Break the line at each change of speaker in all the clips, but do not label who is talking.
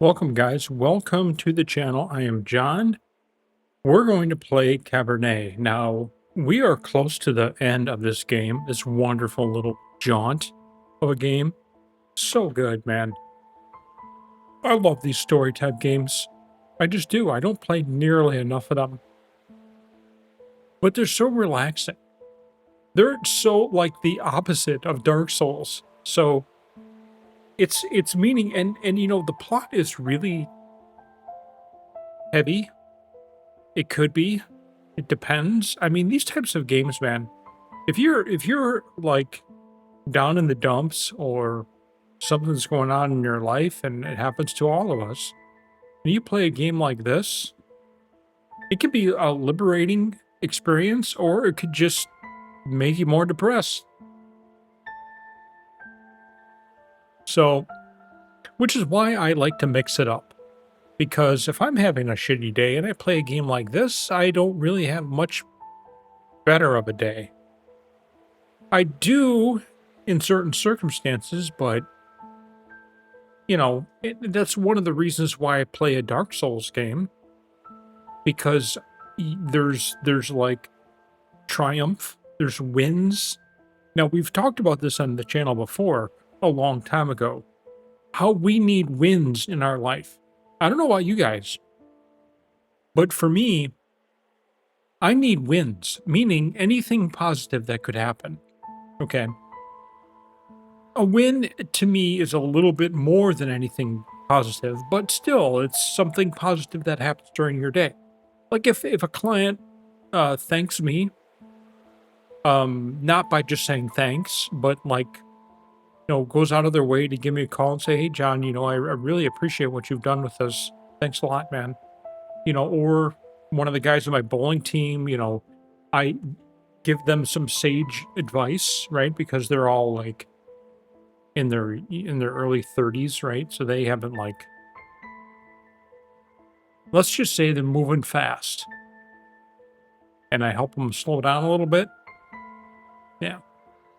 Welcome, guys. Welcome to the channel. I am John. We're going to play Cabernet. Now, we are close to the end of this game, this wonderful little jaunt of a game. So good, man. I love these story type games. I just do. I don't play nearly enough of them. But they're so relaxing. They're so like the opposite of Dark Souls. So it's meaning and you know the plot is really heavy. It could be. It depends. I mean, these types of games, man. If you're like down in the dumps or something's going on in your life, and it happens to all of us, and you play a game like this, it can be a liberating experience, or it could just make you more depressed. So, which is why I like to mix it up. Because if I'm having a shitty day and I play a game like this, I don't really have much better of a day. I do in certain circumstances, but you know, that's one of the reasons why I play a Dark Souls game, because there's like triumph, there's wins. Now, we've talked about this on the channel before a long time ago, how we need wins in our life. I don't know about you guys, but for me, I need wins, meaning anything positive that could happen. Okay. A win to me is a little bit more than anything positive, but still, it's something positive that happens during your day. Like if a client thanks me, not by just saying thanks, but like, you know, goes out of their way to give me a call and say, "Hey, John, you know, I really appreciate what you've done with us. Thanks a lot, man." You know, or one of the guys on my bowling team, you know, I give them some sage advice, right? Because they're all like in their early 30s, right? So they haven't like, let's just say they're moving fast, and I help them slow down a little bit. Yeah.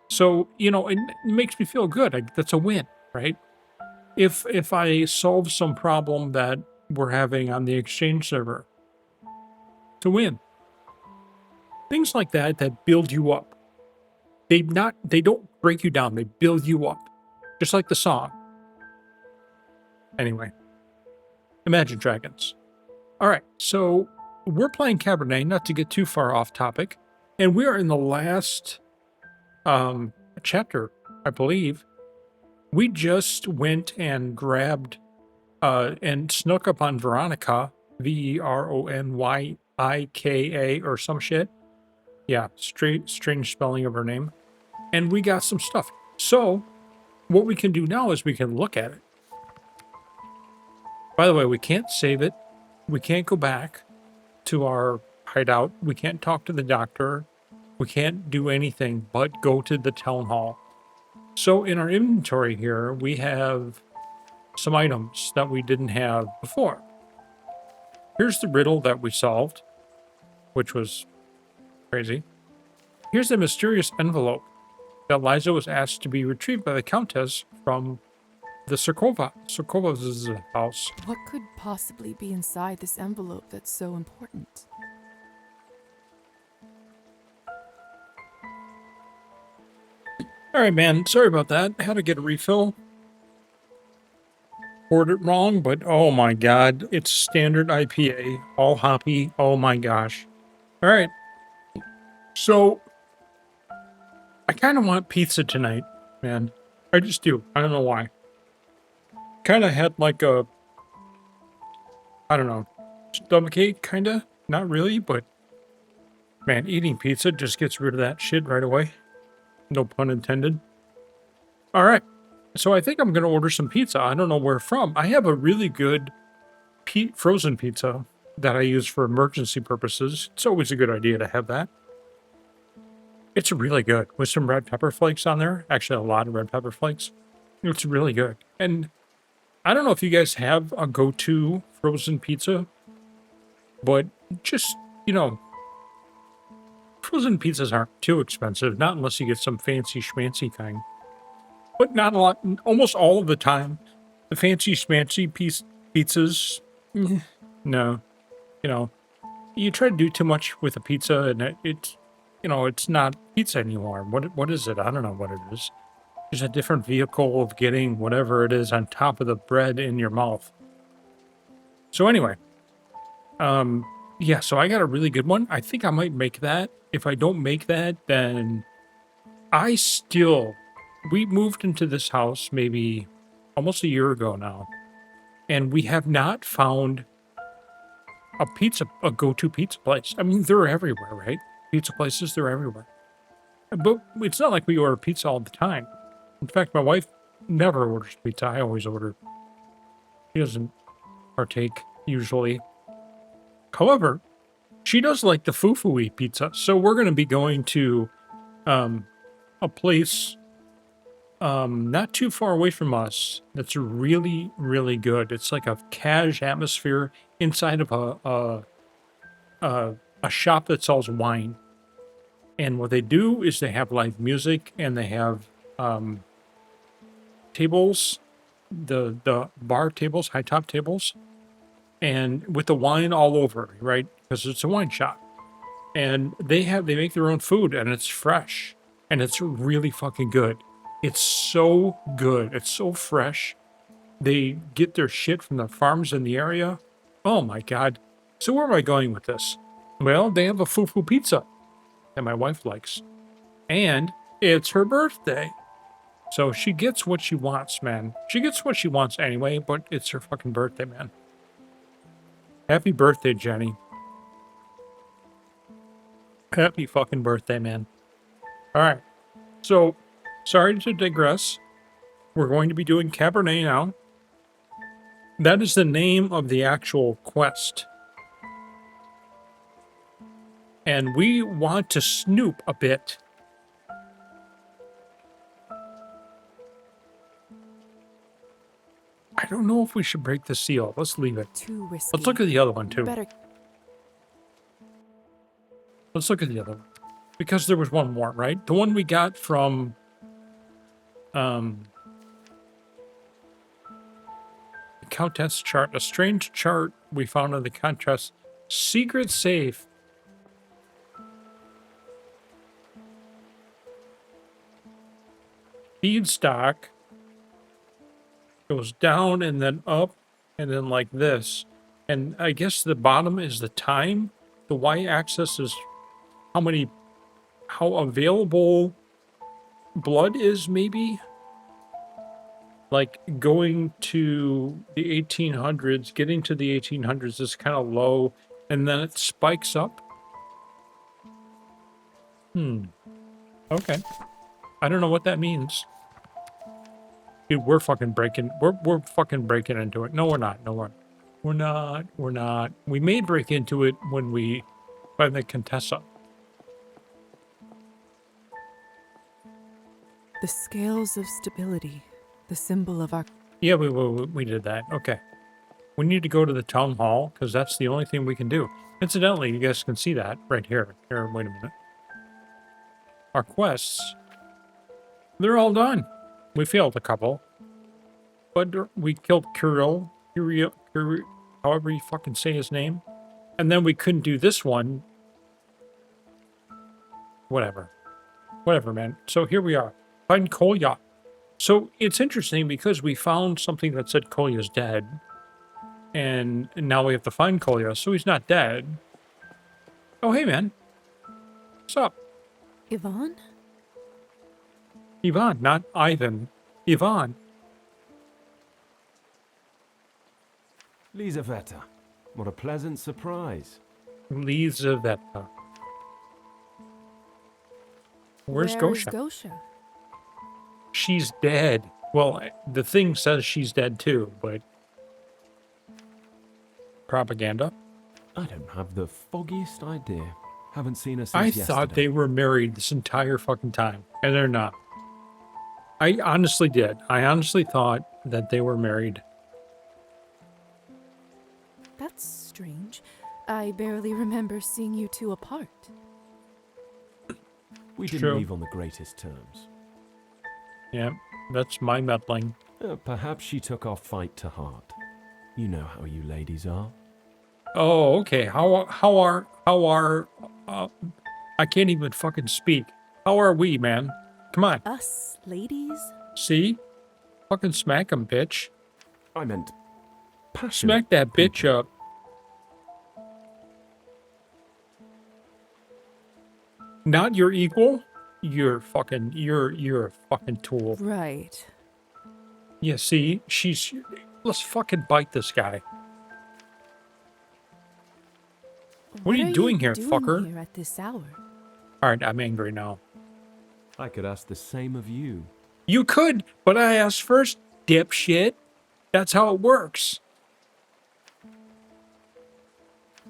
So, you know, it makes me feel good. That's a win, right? If I solve some problem that we're having on the Exchange server, it's a win. Things like that that build you up. They don't break you down. They build you up, just like the song. Anyway, Imagine Dragons. All right, so we're playing Cabernet. Not to get too far off topic, and we are in the last chapter, I believe. We just went and grabbed and snuck up on Veronica, Veronyika, or some shit. Yeah, strange spelling of her name. And we got some stuff. So what we can do now is we can look at it. By the way, we can't save it. We can't go back to our hideout. We can't talk to the doctor. We can't do anything but go to the town hall. So in our inventory here, we have some items that we didn't have before. Here's the riddle that we solved, which was crazy. Here's the mysterious envelope that Liza was asked to be retrieved by the Countess from the Sokova's house.
What could possibly be inside this envelope that's so important?
All right, man. Sorry about that. Had to get a refill. Poured it wrong, but oh my god, it's standard IPA, all hoppy. Oh my gosh. All right. So I kind of want pizza tonight, man. I just do. I don't know why. Kind of had like a, I don't know, stomachache, kind of. Not really, but man, eating pizza just gets rid of that shit right away. No pun intended. All right. So I think I'm going to order some pizza. I don't know where from. I have a really good frozen pizza that I use for emergency purposes. It's always a good idea to have that. It's really good with some red pepper flakes on there. Actually, a lot of red pepper flakes. It's really good. And I don't know if you guys have a go-to frozen pizza, but just, you know, frozen pizzas aren't too expensive, not unless you get some fancy schmancy thing. But not a lot, almost all of the time, the fancy schmancy Pizzas, no. You know, you try to do too much with a pizza, and it's, it's not pizza anymore. What is it? I don't know what it is. There's a different vehicle of getting whatever it is on top of the bread in your mouth. So anyway, yeah. So I got a really good one. I think I might make that. If I don't make that, then we moved into this house maybe almost a year ago now, and we have not found a go-to pizza place. I mean, they're everywhere, right? Pizza places, they're everywhere. But it's not like we order pizza all the time. In fact, my wife never orders pizza. I always order. She doesn't partake usually. However, she does like the foo-foo-y pizza. So we're going to be going to a place not too far away from us that's really, really good. It's like a cash atmosphere inside of a shop that sells wine. And what they do is they have live music and they have tables, the bar tables, high top tables, and with the wine all over, right? Because it's a wine shop. And they make their own food and it's fresh and it's really fucking good. It's so good. It's so fresh. They get their shit from the farms in the area. Oh my god. So where am I going with this? Well, they have a foo-foo pizza that my wife likes. And it's her birthday. So she gets what she wants, man. She gets what she wants anyway, but it's her fucking birthday, man. Happy birthday, Jenny. Happy fucking birthday, man. Alright. So, sorry to digress. We're going to be doing Cabernet now. That is the name of the actual quest. And we want to snoop a bit. I don't know if we should break the seal. Let's leave it.
Too risky.
Let's look at the other one, too.
Better.
Let's look at the other one. Because there was one more, right? The one we got from... the Countess chart. A strange chart we found on the Countess secret safe. Feedstock goes down and then up and then like this. And I guess the bottom is the time. The y-axis is how available blood is, maybe? Like going to the 1800s, getting to the 1800s is kind of low, and then it spikes up. Okay. I don't know what that means. Dude, we're fucking breaking into it. No, we're not. We're not. We may break into it when we find the Contessa.
The scales of stability, the symbol of our...
Yeah, we did that. Okay. We need to go to the town hall, because that's the only thing we can do. Incidentally, you guys can see that right here. Here, wait a minute. Our quests, they're all done. We failed a couple. But we killed Curiel, however you fucking say his name. And then we couldn't do this one. Whatever, man. So here we are. Find Kolya. So it's interesting because we found something that said Kolya's dead. And now we have to find Kolya, so he's not dead. Oh, hey, man. What's up?
Yvonne?
Ivan, not Ivan. Ivan.
Lizaveta. What a pleasant surprise.
Lizaveta. Where's
Where is
Gosha?
Gosha?
She's dead. Well, the thing says she's dead too, but... Propaganda?
I don't have the foggiest idea. Haven't seen her since
I
yesterday.
thought they were married this entire fucking time, and they're not. I honestly did. I honestly thought that they were married.
That's strange. I barely remember seeing you two apart.
We didn't
True.
leave on the greatest terms.
Yeah, that's my meddling.
Perhaps she took our fight to heart. You know how you ladies are.
Oh, okay. I can't even fucking speak. How are we, man? Come on.
Us ladies?
See? Fucking smack him, bitch.
I meant passionate
Smack that bitch
people.
up. Not your equal? You're a fucking tool.
Right.
Yeah, see? Let's fucking bite this guy. What are you doing here, fucker?
Here at this hour?
Alright, I'm angry now.
I could ask the same of you.
You could, but I asked first, dipshit. That's how it works.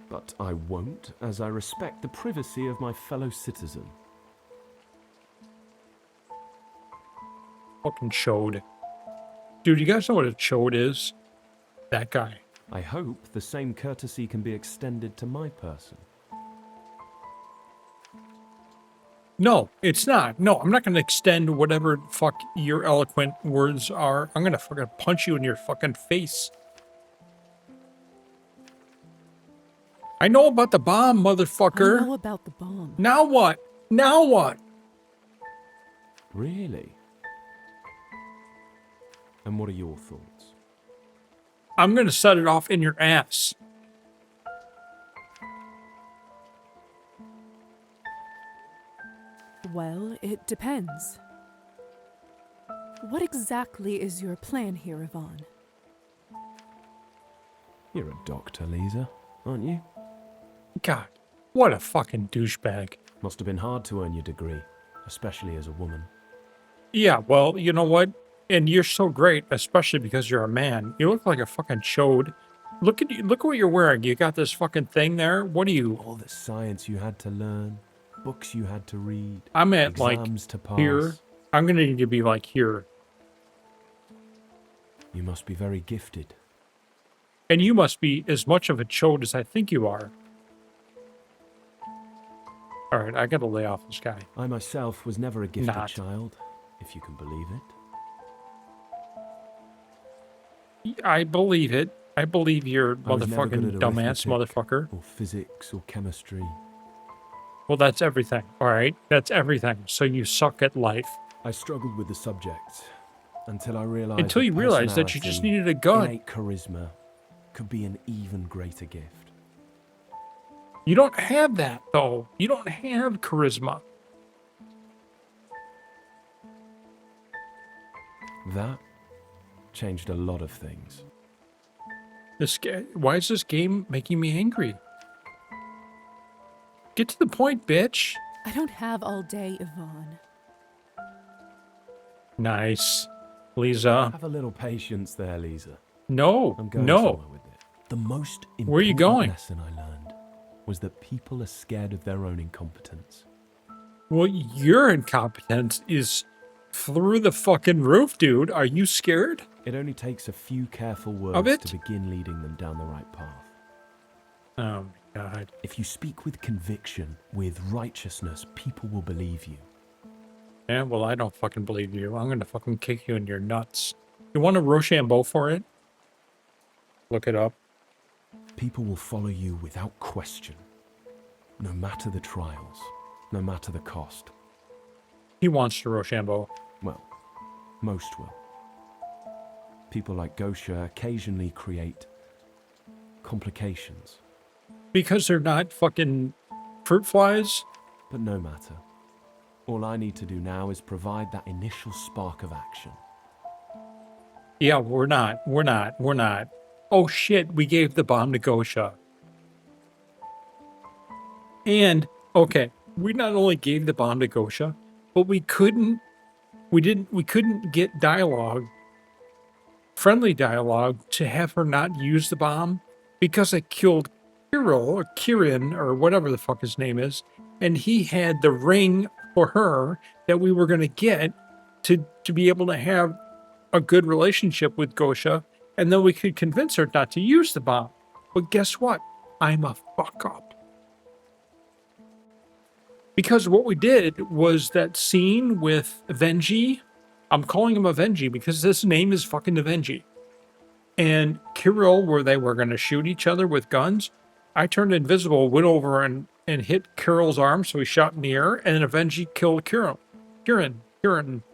But I won't, as I respect the privacy of my fellow citizen.
Fucking chode. Dude, you guys know what a chode is? That guy.
I hope the same courtesy can be extended to my person.
No, it's not. No, I'm not going to extend whatever fuck your eloquent words are. I'm going to fucking punch you in your fucking face. I know about the bomb, motherfucker.
I know about the bomb.
Now what? Now what?
Really? And what are your thoughts?
I'm going to set it off in your ass.
Well, it depends. What exactly is your plan here, Yvonne?
You're a doctor, Liza, aren't you?
God, what a fucking douchebag.
Must have been hard to earn your degree, especially as a woman.
Yeah, well, you know what? And you're so great, especially because you're a man. You look like a fucking chode. Look at you. Look what you're wearing. You got this fucking thing there. What are you?
All the science you had to learn, books you had to read,
I'm at like
exams to pass.
here. I'm gonna need to be like here.
You must be very gifted.
And you must be as much of a chode as I think you are. All right, I gotta lay off this guy.
I myself was never a gifted
Not.
child, if you can believe it.
I believe it. I believe you're
I was never good
motherfucking
at
dumbass
arithmetic,
motherfucker.
or physics, or chemistry.
Well, that's everything. All right, that's everything. So you suck at life.
I struggled with the subject until I realized
Until you realized that you just needed a gun.
innate charisma could be an even greater gift.
You don't have that, though. You don't have charisma.
That changed a lot of things.
Why is this game making me angry? Get to the point, bitch.
I don't have all day, Yvonne.
Nice. Liza.
Have a little patience there, Liza.
No.
I'm going
No.
somewhere with it. The most important
Where are you going?
lesson I learned was that people are scared of their own incompetence.
Well, your incompetence is through the fucking roof, dude. Are you scared?
It only takes a few careful
Of
words
it?
to begin leading them down the right path.
Oh, my God.
If you speak with conviction, with righteousness, people will believe you.
Yeah, well, I don't fucking believe you. I'm gonna fucking kick you in your nuts. You want a Rochambeau for it? Look it up.
People will follow you without question, no matter the trials, no matter the cost.
He wants to Rochambeau.
Well, most will. People like Gosha occasionally create complications,
Because they're not fucking fruit flies?
but no matter. All I need to do now is provide that initial spark of action.
Yeah, we're not. Oh shit, we gave the bomb to Gosha. And, okay, we not only gave the bomb to Gosha, but we couldn't get dialogue, friendly dialogue, to have her not use the bomb because it killed Kirin, or whatever the fuck his name is, and he had the ring for her that we were going to get to be able to have a good relationship with Gosha, and then we could convince her not to use the bomb. But guess what? I'm a fuck up. Because what we did was that scene with Venji. I'm calling him Avenji because his name is fucking Avenji. And Kirill, where they were going to shoot each other with guns, I turned invisible, went over and hit Kirill's arm, so he shot in the air, and then eventually killed Kieran,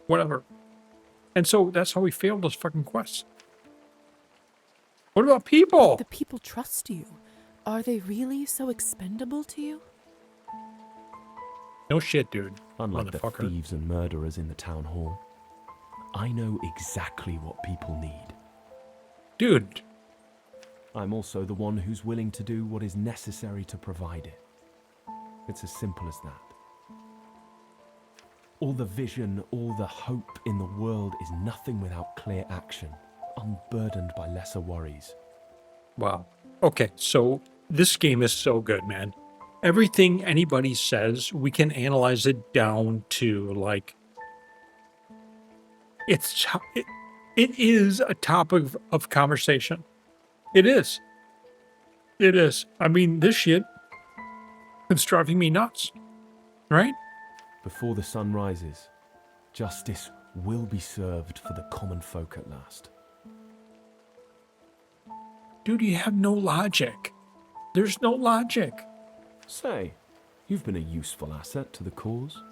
whatever. And so that's how we failed those fucking quests. What about people?
The people trust you. Are they really so expendable to you?
No shit, dude.
Unlike the
Motherfucker.
thieves and murderers in the town hall, I know exactly what people need.
Dude.
I'm also the one who's willing to do what is necessary to provide it. It's as simple as that. All the vision, all the hope in the world is nothing without clear action, unburdened by lesser worries.
Wow. Okay, so this game is so good, man. Everything anybody says, we can analyze it down to, like, it is a topic of conversation. It is. It is. I mean, this shit is driving me nuts. Right?
Before the sun rises, justice will be served for the common folk at last.
Dude, you have no logic. There's no logic.
Say, you've been a useful asset to the cause.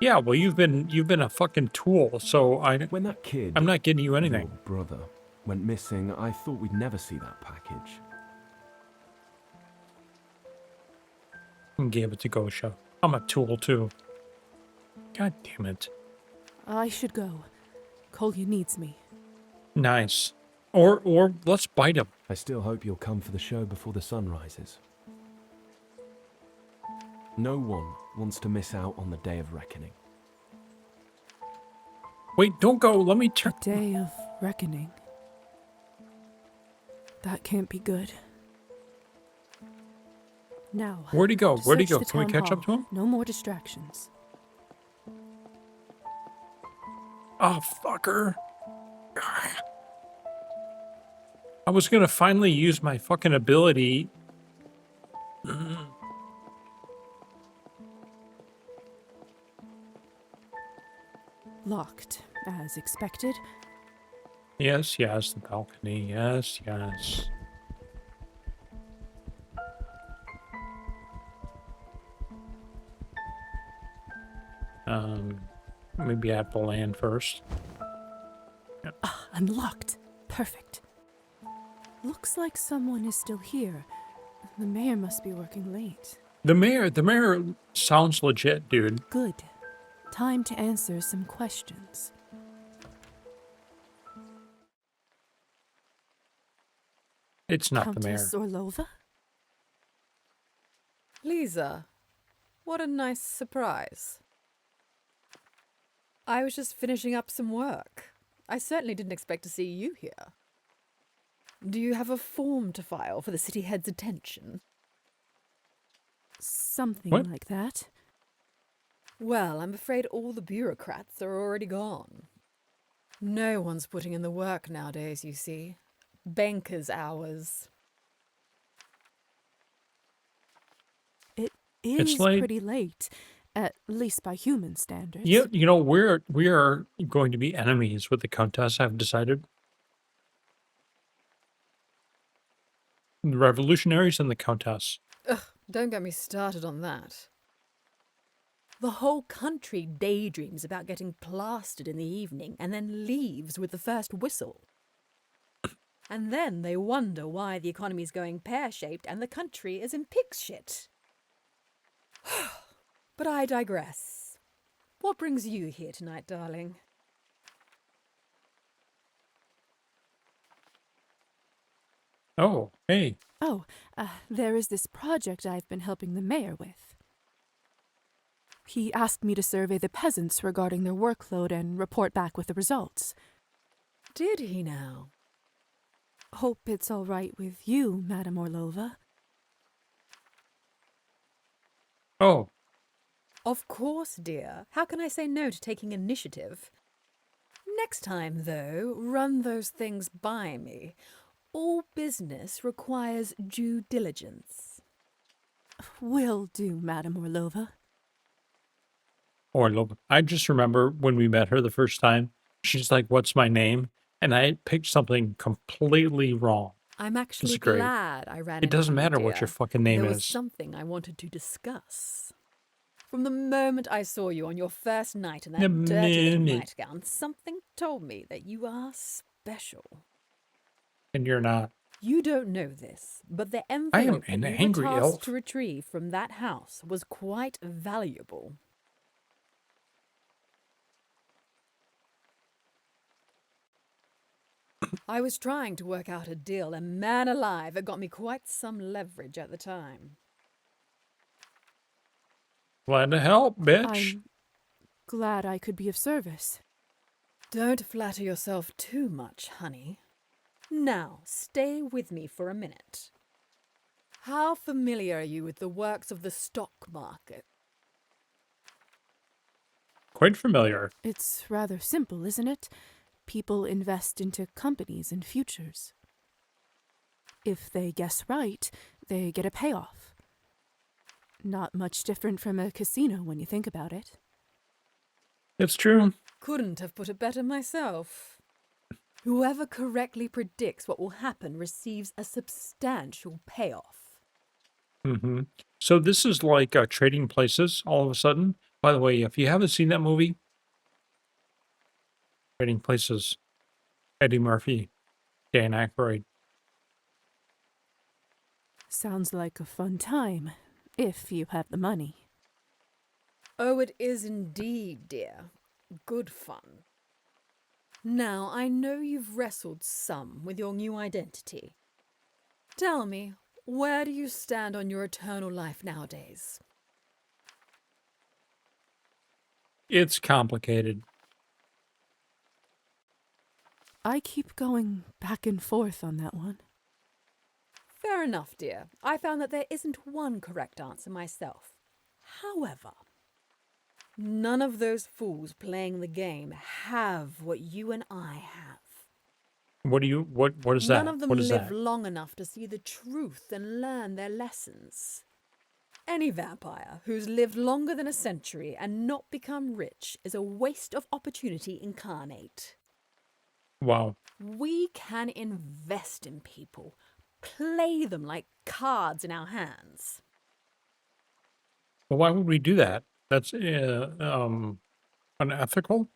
Yeah, well, you've been a fucking tool, so
When that kid,
I'm not getting you anything.
your brother, went missing, I thought we'd never see that package.
Gave it to Gosha. I'm a tool too. God damn it.
I should go. Kolya needs me.
Nice. Or let's bite him.
I still hope you'll come for the show before the sun rises. No one wants to miss out on the day of reckoning.
Wait, don't go. Let me turn.
Day of reckoning. That can't be good. Now.
Where'd he go?
to
Where'd he
search
go?
the
Can we
town
catch
hall.
up to him?
No more distractions.
Oh, fucker. I was gonna finally use my fucking ability.
Locked, as expected.
Yes, yes, the balcony. Yes, yes. Maybe I have to land first.
Unlocked. Perfect. Looks like someone is still here. The mayor must be working late.
The mayor sounds legit, dude.
Good. Time to answer some questions.
It's not the mayor.
Countess Orlova?
Liza, what a nice surprise. I was just finishing up some work. I certainly didn't expect to see you here. Do you have a form to file for the city head's attention?
Something
What?
like that.
Well, I'm afraid all the bureaucrats are already gone. No one's putting in the work nowadays, you see. Banker's hours.
It
It's
is
late.
pretty late, at least by human standards.
Yeah, you know, we are going to be enemies with the Countess, I've decided. The revolutionaries and the Countess.
Ugh, don't get me started on that. The whole country daydreams about getting plastered in the evening and then leaves with the first whistle. And then they wonder why the economy's going pear-shaped and the country is in pig's shit. But I digress. What brings you here tonight, darling?
Oh, hey.
Oh, there is this project I've been helping the mayor with. He asked me to survey the peasants regarding their workload and report back with the results.
Did he now?
Hope it's all right with you, Madame Orlova.
Oh,
Of course, dear. How can I say no to taking initiative? Next time, though, run those things by me. All business requires due diligence.
Will do, Madame Orlova.
I just remember when we met her the first time, she's like, "What's my name?" and I picked something completely wrong.
I'm actually
great.
glad I ran
It
into
doesn't
you,
matter what
dear.
your fucking name
There was
is.
something I wanted to discuss. From the moment I saw you on your first night in that
A
dirty little
minute.
nightgown, something told me that you are special.
And you're not.
You don't know this, but the
I am
envelope
an
that you were
angry
tasked
elf.
to retrieve from that house was quite valuable. I was trying to work out a deal, and man alive, it got me quite some leverage at the time.
Glad to help, bitch.
I'm glad I could be of service.
Don't flatter yourself too much, honey. Now, stay with me for a minute. How familiar are you with the works of the stock market?
Quite familiar.
It's rather simple, isn't it? People invest into companies and futures. If they guess right, they get a payoff. Not much different from a casino when you think about it.
It's true.
Couldn't have put it better myself. Whoever correctly predicts what will happen receives a substantial payoff.
Mm-hmm. So this is like Trading Places all of a sudden. By the way, if you haven't seen that movie, Trading Places, Eddie Murphy, Dan Aykroyd.
Sounds like a fun time, if you have the money.
Oh, it is indeed, dear. Good fun. Now, I know you've wrestled some with your new identity. Tell me, where do you stand on your eternal life nowadays?
It's complicated.
I keep going back and forth on that one.
Fair enough, dear. I found that there isn't one correct answer myself. However, none of those fools playing the game have what you and I have.
What is that?
None of them
What is
live
that?
long enough to see the truth and learn their lessons. Any vampire who's lived longer than a century and not become rich is a waste of opportunity incarnate.
Wow.
We can invest in people, play them like cards in our hands.
Well, why would we do that? That's unethical.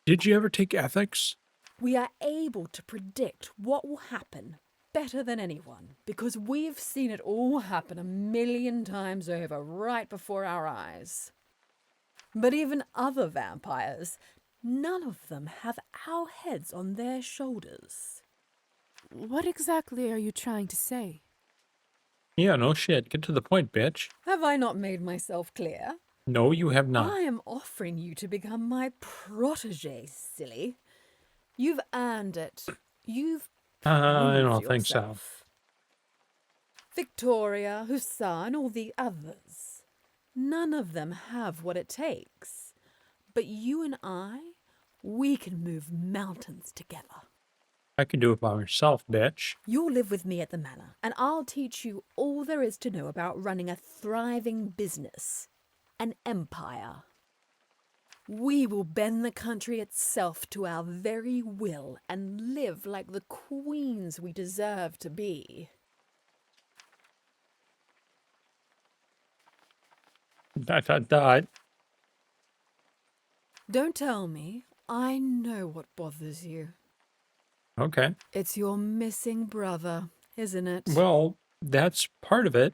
Did you ever take ethics?
We are able to predict what will happen better than anyone because we've seen it all happen 1,000,000 times over right before our eyes. But even other vampires, none of them have our heads on their shoulders.
What exactly are you trying to say?
Yeah, no shit. Get to the point, bitch.
Have I not made myself clear?
No, you have not.
I am offering you to become my protege, silly. You've earned it. You've
I don't
proved
think so.
yourself. Victoria, Hussar, and all the others. None of them have what it takes. But you and I, we can move mountains together.
I can do it by myself, bitch.
You'll live with me at the manor, and I'll teach you all there is to know about running a thriving business. An empire. We will bend the country itself to our very will and live like the queens we deserve to be.
Dot.
Don't tell me. I know what bothers you.
Okay.
It's your missing brother, isn't it?
Well, that's part of it.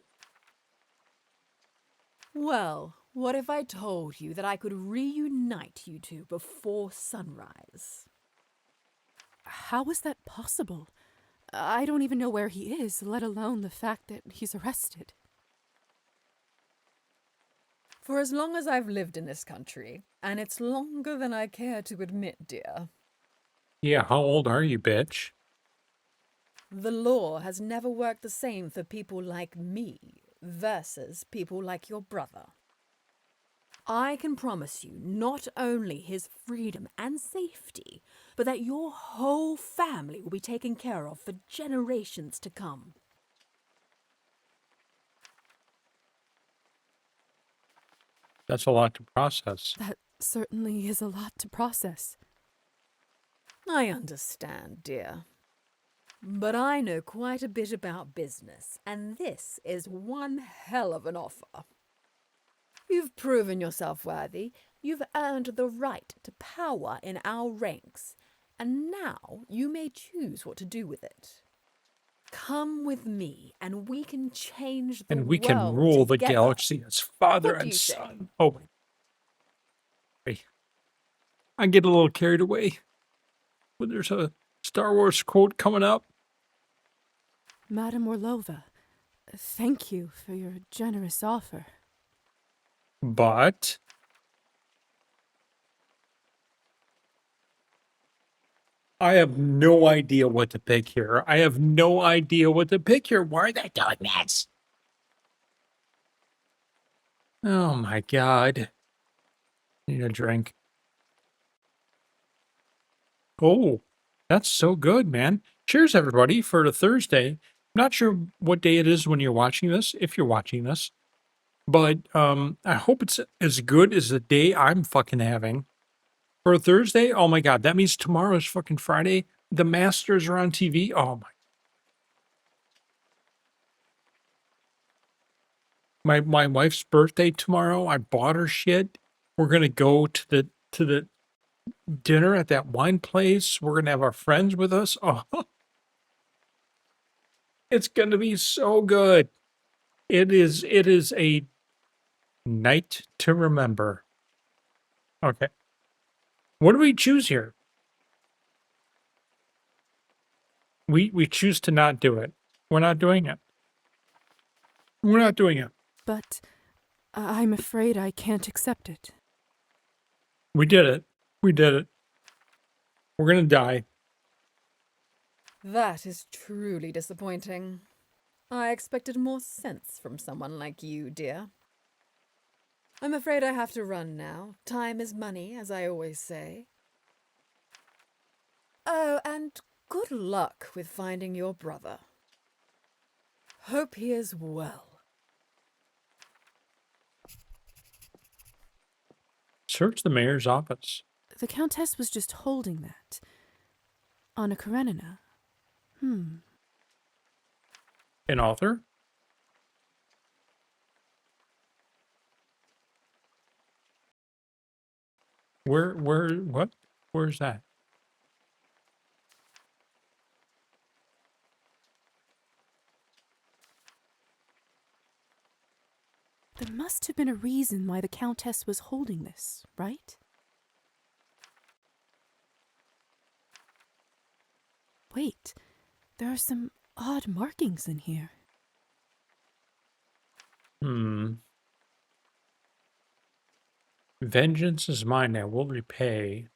Well, what if I told you that I could reunite you two before sunrise?
How is that possible? I don't even know where he is, let alone the fact that he's arrested.
For as long as I've lived in this country, and it's longer than I care to admit, dear,
Yeah, how old are you, bitch?
the law has never worked the same for people like me versus people like your brother. I can promise you not only his freedom and safety, but that your whole family will be taken care of for generations to come.
That's a lot to process.
That certainly is a lot to process.
I understand, dear. But I know quite a bit about business, and this is one hell of an offer. You've proven yourself worthy, you've earned the right to power in our ranks, and now you may choose what to do with it. Come with me, and we can change the
And we can
world
rule the
together.
galaxy as father
What do
and
you say?
son. Oh, I get a little carried away. When there's a Star Wars quote coming up.
Madame Orlova, thank you for your generous offer.
But I have no idea what to pick here. I have no idea what to pick here. Why are they doing this? Oh my god. Need a drink. Oh, that's so good, man. Cheers, everybody, for the Thursday. I'm not sure what day it is when you're watching this, if you're watching this. But I hope it's as good as the day I'm fucking having. For a Thursday, oh my god, that means tomorrow is fucking Friday. The Masters are on TV. Oh my wife's birthday tomorrow. I bought her shit. We're gonna go to the dinner at that wine place. We're gonna have our friends with us. Oh, it's gonna be so good. It is a night to remember. Okay. What do we choose here? We choose to not do it. We're not doing it. We're not doing it.
But I'm afraid I can't accept it.
We did it. We did it. We're gonna die.
That is truly disappointing. I expected more sense from someone like you, dear. I'm afraid I have to run now. Time is money, as I always say. Oh, and good luck with finding your brother. Hope he is well.
Search the mayor's office.
The Countess was just holding that. Anna Karenina.
An author? What? Where's that?
There must have been a reason why the Countess was holding this, right? Wait, there are some odd markings in here.
Vengeance is mine, I will repay.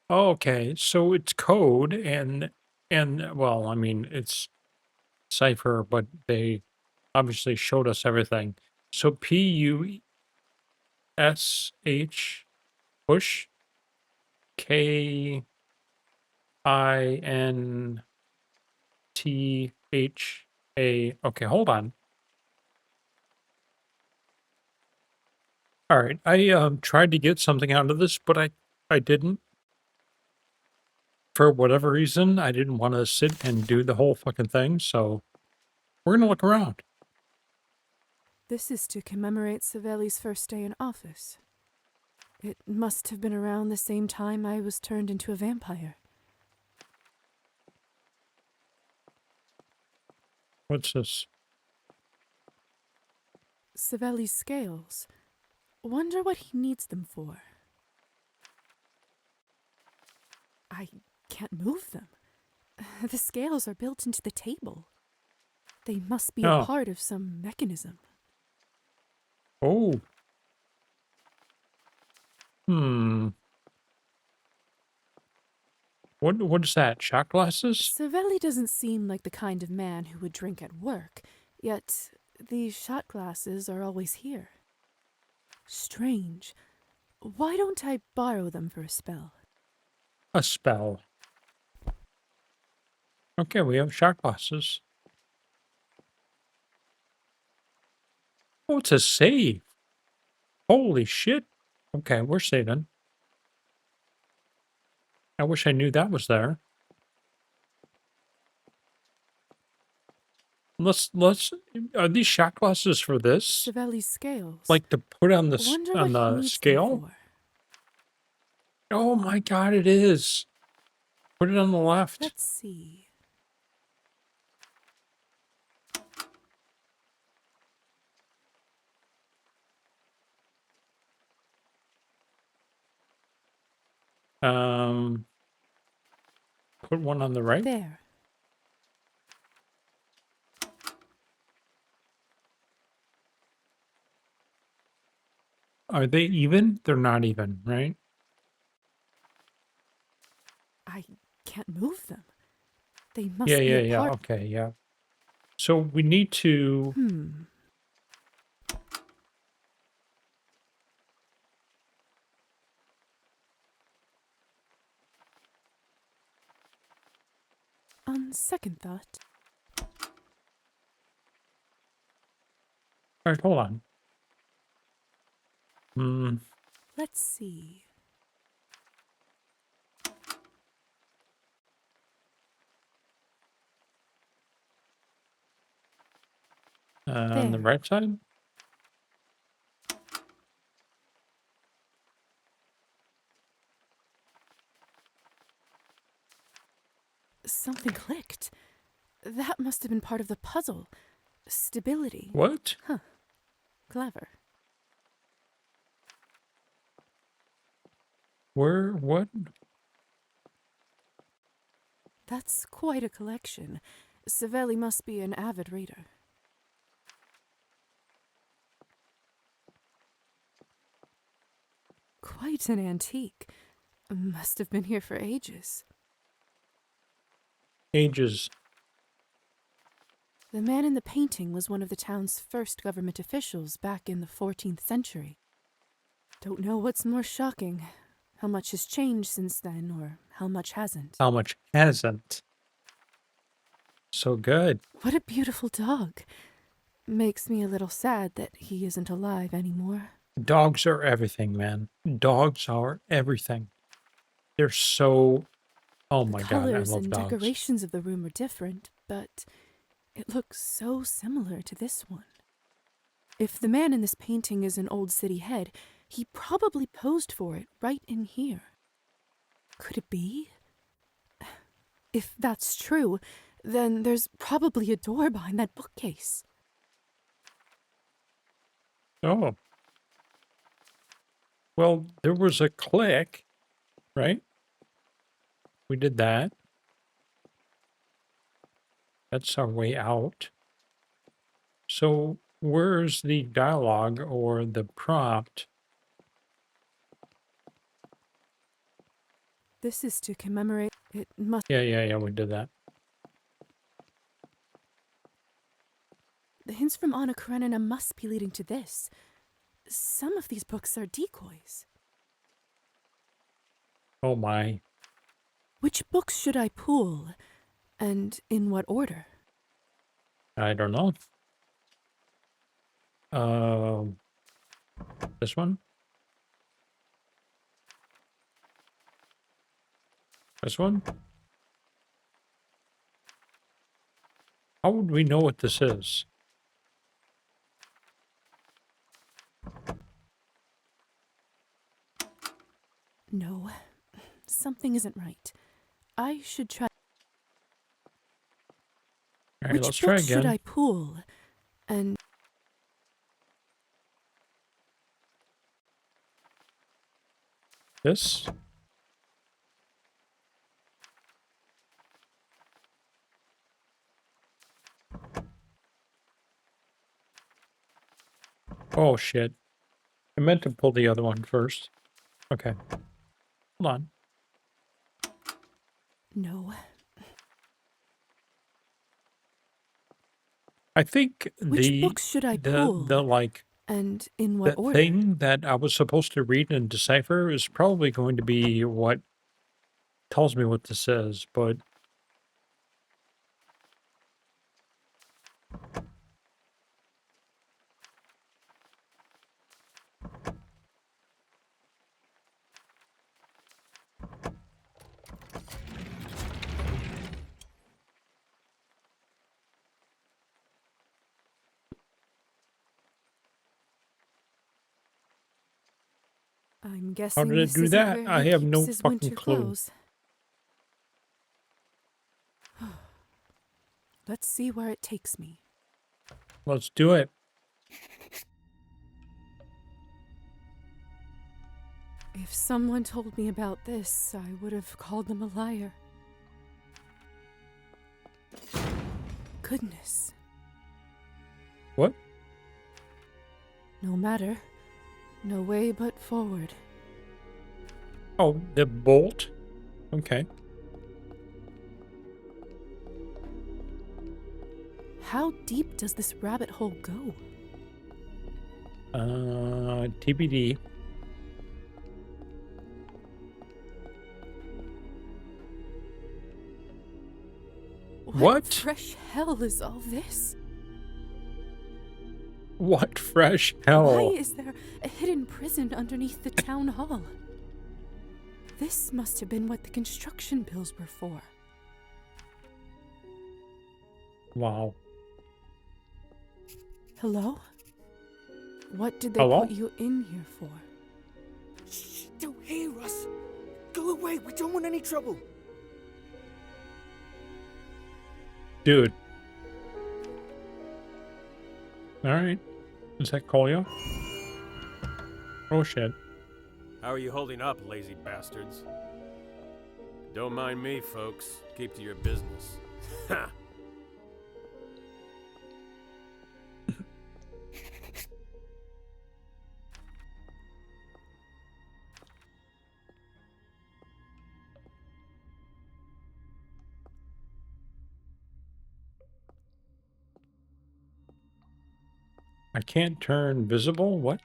Okay, so it's code and well, I mean it's cipher, but they obviously showed us everything. So PUSH push KINTHA. Okay, hold on. All right, I tried to get something out of this, but I didn't. For whatever reason, I didn't want to sit and do the whole fucking thing, so we're gonna look around.
This is to commemorate Savelli's first day in office. It must have been around the same time I was turned into a vampire.
What's this?
Savelli's scales. Wonder what he needs them for. I can't move them. The scales are built into the table. They must be a
Oh.
part of some mechanism.
Oh. What is that? Shot glasses?
Savelli doesn't seem like the kind of man who would drink at work, yet these shot glasses are always here. Strange. Why don't I borrow them for a spell?
A spell. Okay, we have shot glasses. Oh, it's a save. Holy shit. Okay, we're saving. I wish I knew that was there. Let's are these shot glasses for this?
Savelli's scales.
Like to put on the
Wonder
on
what he
the
needs them
scale?
for.
Oh my god, it is. Put it on the left.
Let's see.
Put one on the right.
There.
Are they even? They're not even, right?
I can't move them. They must
Yeah,
be
yeah,
a
yeah.
part.
Okay, yeah. So we need to.
On second thought,
All right, hold on.
let's see.
On the
There.
right side.
Something clicked. That must have been part of the puzzle. Stability.
What?
Clever.
Where? What?
That's quite a collection. Savelli must be an avid reader. Quite an antique. Must have been here for ages.
Ages.
The man in the painting was one of the town's first government officials back in the 14th century. Don't know what's more shocking. How much has changed since then, or how much hasn't.
How much hasn't? So good.
What a beautiful dog. Makes me a little sad that he isn't alive anymore.
Dogs are everything, man. Dogs are everything. They're so. Oh
The
my god, I
colors
love
and
dogs.
decorations of the room are different, but it looks so similar to this one. If the man in this painting is an old city head, he probably posed for it right in here. Could it be? If that's true, then there's probably a door behind that bookcase.
Oh. Well, there was a click, right? We did that. That's our way out. So where's the dialogue or the prompt?
This is to commemorate. It must.
Yeah, we did that.
The hints from Anna Karenina must be leading to this. Some of these books are decoys.
Oh my.
Which books should I pool? And in what order?
I don't know. This one? This one? How would we know what this is?
No, something isn't right. I should try.
All right,
Which
let's try
books should
again.
I pool? And
This? Oh shit. I meant to pull the other one first. Okay. Hold on.
no.
I think
Which
the
books should I pool?
the like
And in what
the
order?
thing that I was supposed to read and decipher is probably going to be what tells me what this is, but
I'm guessing
did it
this
do
isn't
that?
where
I
he
have
keeps
no
his
fucking
winter
clue.
clothes. Let's see where it takes me.
Let's do it.
If someone told me about this, I would have called them a liar. Goodness.
What?
No matter. No way but forward.
Oh, the bolt? Okay.
How deep does this rabbit hole go?
TBD. What?
Fresh hell is all this?
What fresh
Why
hell?
is there a hidden prison underneath the town hall? This must have been what the construction bills were for.
Wow.
Hello? What did they
Hello?
put you in here for?
Shh, don't hear us. Go away, we don't want any trouble.
Dude. Alright. Does that call you? Oh shit.
How are you holding up, lazy bastards? Don't mind me, folks. Keep to your business. Ha!
I can't turn visible? What?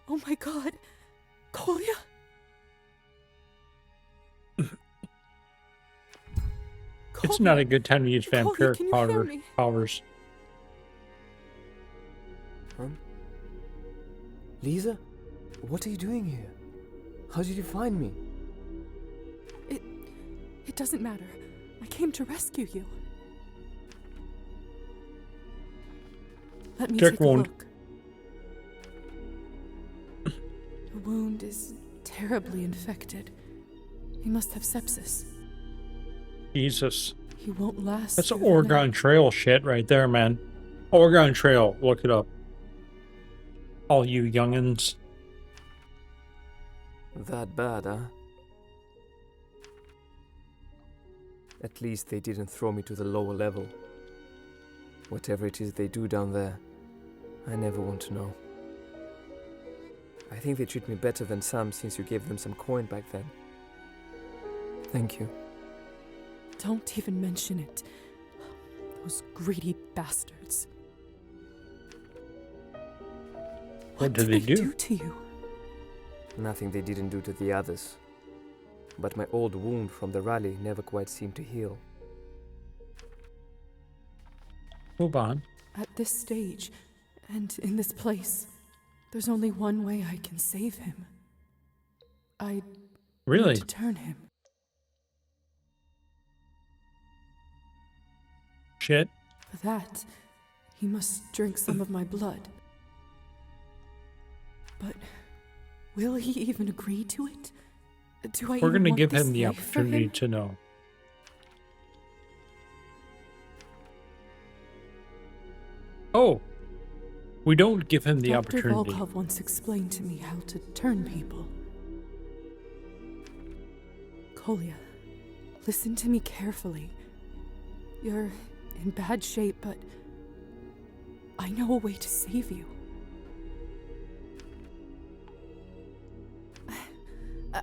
Oh my god! Kolya?
It's not a good time to use
Colby,
vampiric
can you hear me?
powers.
Liza, what are you doing here? How did you find me?
It doesn't matter. I came to rescue you. Let me
Dick
take a
wound.
look. The wound is terribly infected. He must have sepsis.
Jesus.
He won't last.
That's
through the night.
Oregon Trail shit right there, man. Oregon Trail. Look it up. All you youngins.
That bad, huh? At least they didn't throw me to the lower level. Whatever it is they do down there, I never want to know. I think they treat me better than some since you gave them some coin back then. Thank you.
Don't even mention it. Those greedy bastards.
What did they do?
To you?
Nothing they didn't do to the others. But my old wound from the rally never quite seemed to heal.
Move on.
At this stage, and in this place, there's only one way I can save him. I
Really?
need to turn him.
Shit.
For that, he must drink some of my blood. But will he even agree to it? Do I
We're
even
gonna
want
give
this
him the
life for
opportunity
him?
to know. Oh. We don't give him the
Dr.
opportunity.
Volkov once explained to me how to turn people. Kolya, listen to me carefully. You're in bad shape, but I know a way to save you.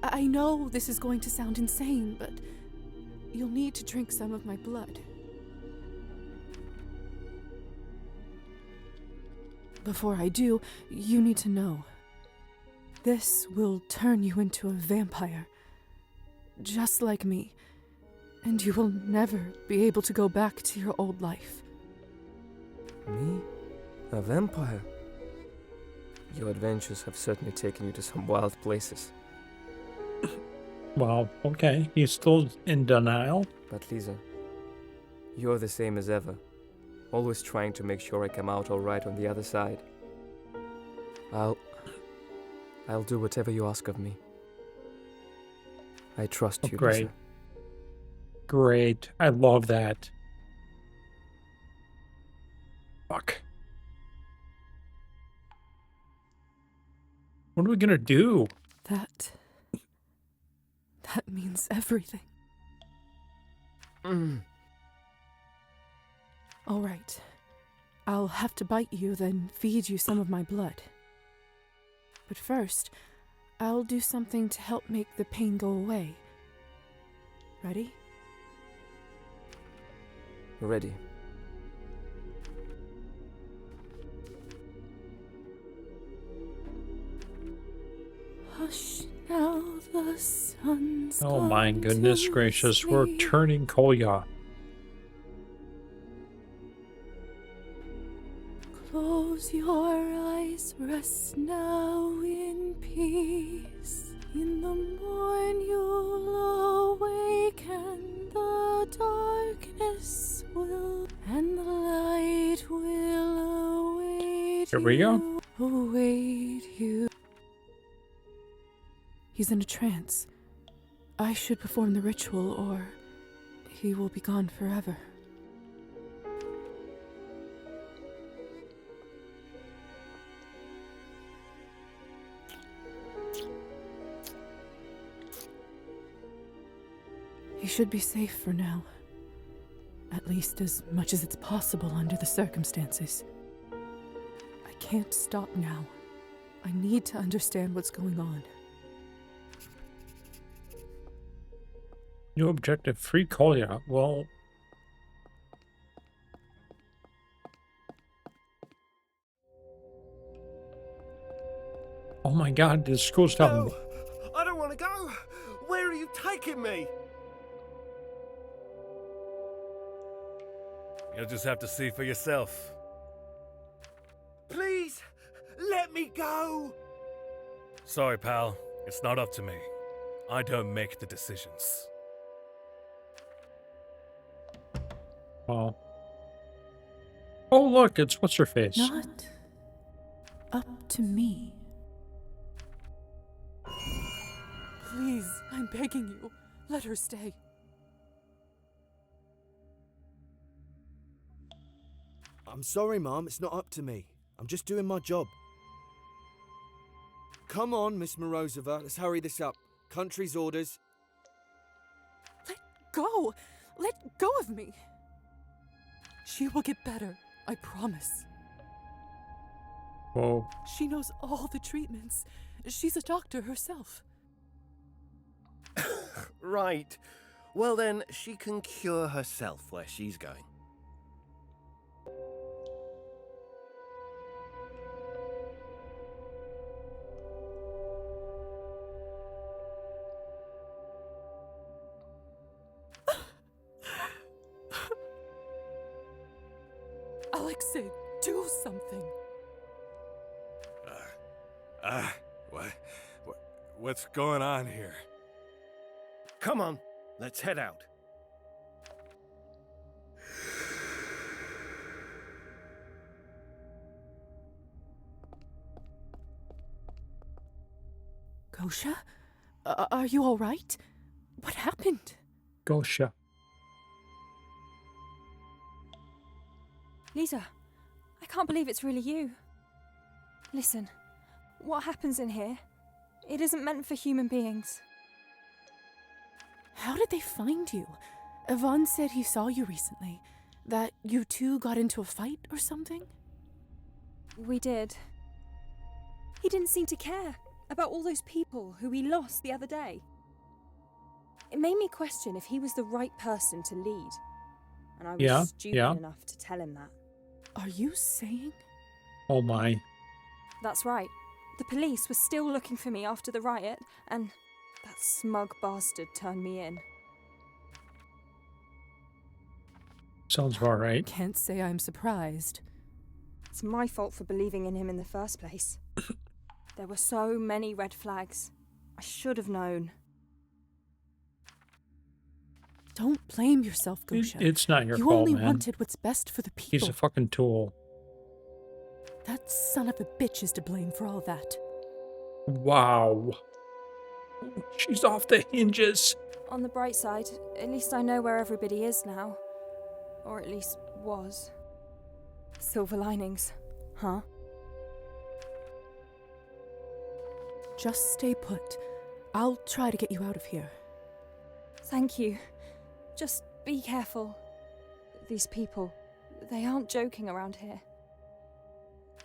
I know this is going to sound insane, but you'll need to drink some of my blood. Before I do, you need to know. This will turn you into a vampire. Just like me. And you will never be able to go back to your old life.
Me? A vampire? Your adventures have certainly taken you to some wild places.
Well, okay. He's still in denial.
But Liza, you're the same as ever. Always trying to make sure I come out alright on the other side. I'll do whatever you ask of me. I trust you,
Great.
Lisa.
Great. I love that. Fuck. What are we gonna do?
That means everything. All right. I'll have to bite you, then feed you some of my blood. But first, I'll do something to help make the pain go away. Ready?
Ready.
Hush now, the sun's
Oh my
gone
goodness
to
gracious, we're
sleep.
turning Kolya.
Close your eyes, rest now in peace. In the morn you'll awake, and the darkness will, and the light will await
Here we go.
you. Await you. He's in a trance. I should perform the ritual, or he will be gone forever. He should be safe for now. At least as much as it's possible under the circumstances. I can't stop now. I need to understand what's going on.
New objective, free Kolya. Well... Oh my god, the school's telling me.
No! I don't want to go! Where are you taking me? You'll just have to see for yourself. Please, let me go! Sorry, pal. It's not up to me. I don't make the decisions.
Oh. Oh look, it's what's-her-face.
Not up to me. Please, I'm begging you. Let her stay.
I'm sorry, Mom. It's not up to me. I'm just doing my job. Come on, Miss Morozova. Let's hurry this up. Country's orders.
Let go! Let go of me! She will get better, I promise.
Whoa.
She knows all the treatments. She's a doctor herself.
Right. Well then, she can cure herself where she's going.
Alexei, do something.
What's going on here?
Come on, let's head out.
Gosha? Are you all right? What happened?
Gosha.
Liza, I can't believe it's really you. Listen, what happens in here, it isn't meant for human beings.
How did they find you? Yvonne said he saw you recently. That you two got into a fight or something?
We did. He didn't seem to care about all those people who we lost the other day. It made me question if he was the right person to lead. And I was stupid enough to tell him that.
Are you saying?
Oh my.
That's right. The police were still looking for me after the riot, and that smug bastard turned me in.
Sounds about right.
Can't say I'm surprised.
It's my fault for believing in him in the first place. There were so many red flags. I should have known.
Don't blame yourself, Gosha.
It's not your
you
fault,
only
man.
wanted what's best for the people.
He's a fucking tool.
That son of a bitch is to blame for all that.
Wow. She's off the hinges.
On the bright side, at least I know where everybody is now. Or at least was. Silver linings, huh?
Just stay put. I'll try to get you out of here.
Thank you. Just be careful. These people, they aren't joking around here.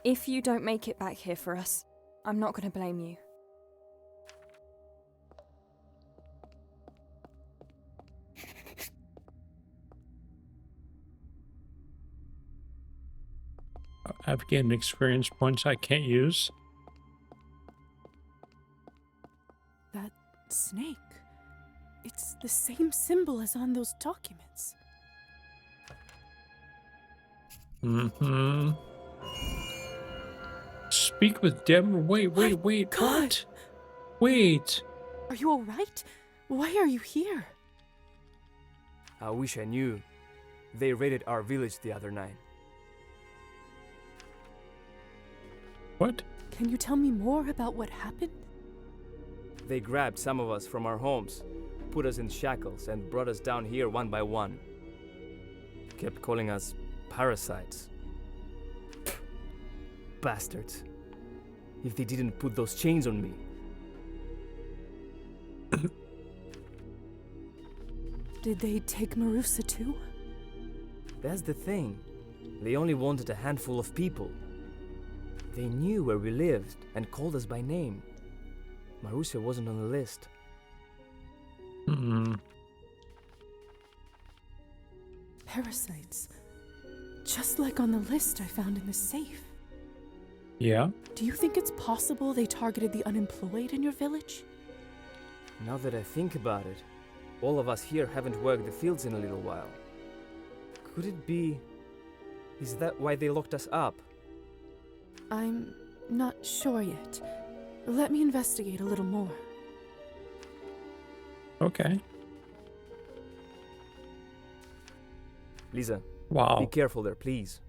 If you don't make it back here for us, I'm not going to blame you.
I've gained experience points I can't use.
That snake. It's the same symbol as on those documents.
Mm-hmm. Speak with Deborah. Wait,
God.
what? Wait.
Are you alright? Why are you here?
I wish I knew. They raided our village the other night.
What?
Can you tell me more about what happened?
They grabbed some of us from our homes, put us in shackles, and brought us down here one by one. Kept calling us parasites. Bastards. If they didn't put those chains on me.
Did they take Marusa too?
That's the thing. They only wanted a handful of people. They knew where we lived and called us by name. Marusa wasn't on the list.
Hmm.
Parasites. Just like on the list I found in the safe.
Yeah.
Do you think it's possible they targeted the unemployed in your village?
Now that I think about it, all of us here haven't worked the fields in a little while. Could it be... Is that why they locked us up?
I'm not sure yet. Let me investigate a little more.
Okay.
Liza,
Wow.
be careful there, please.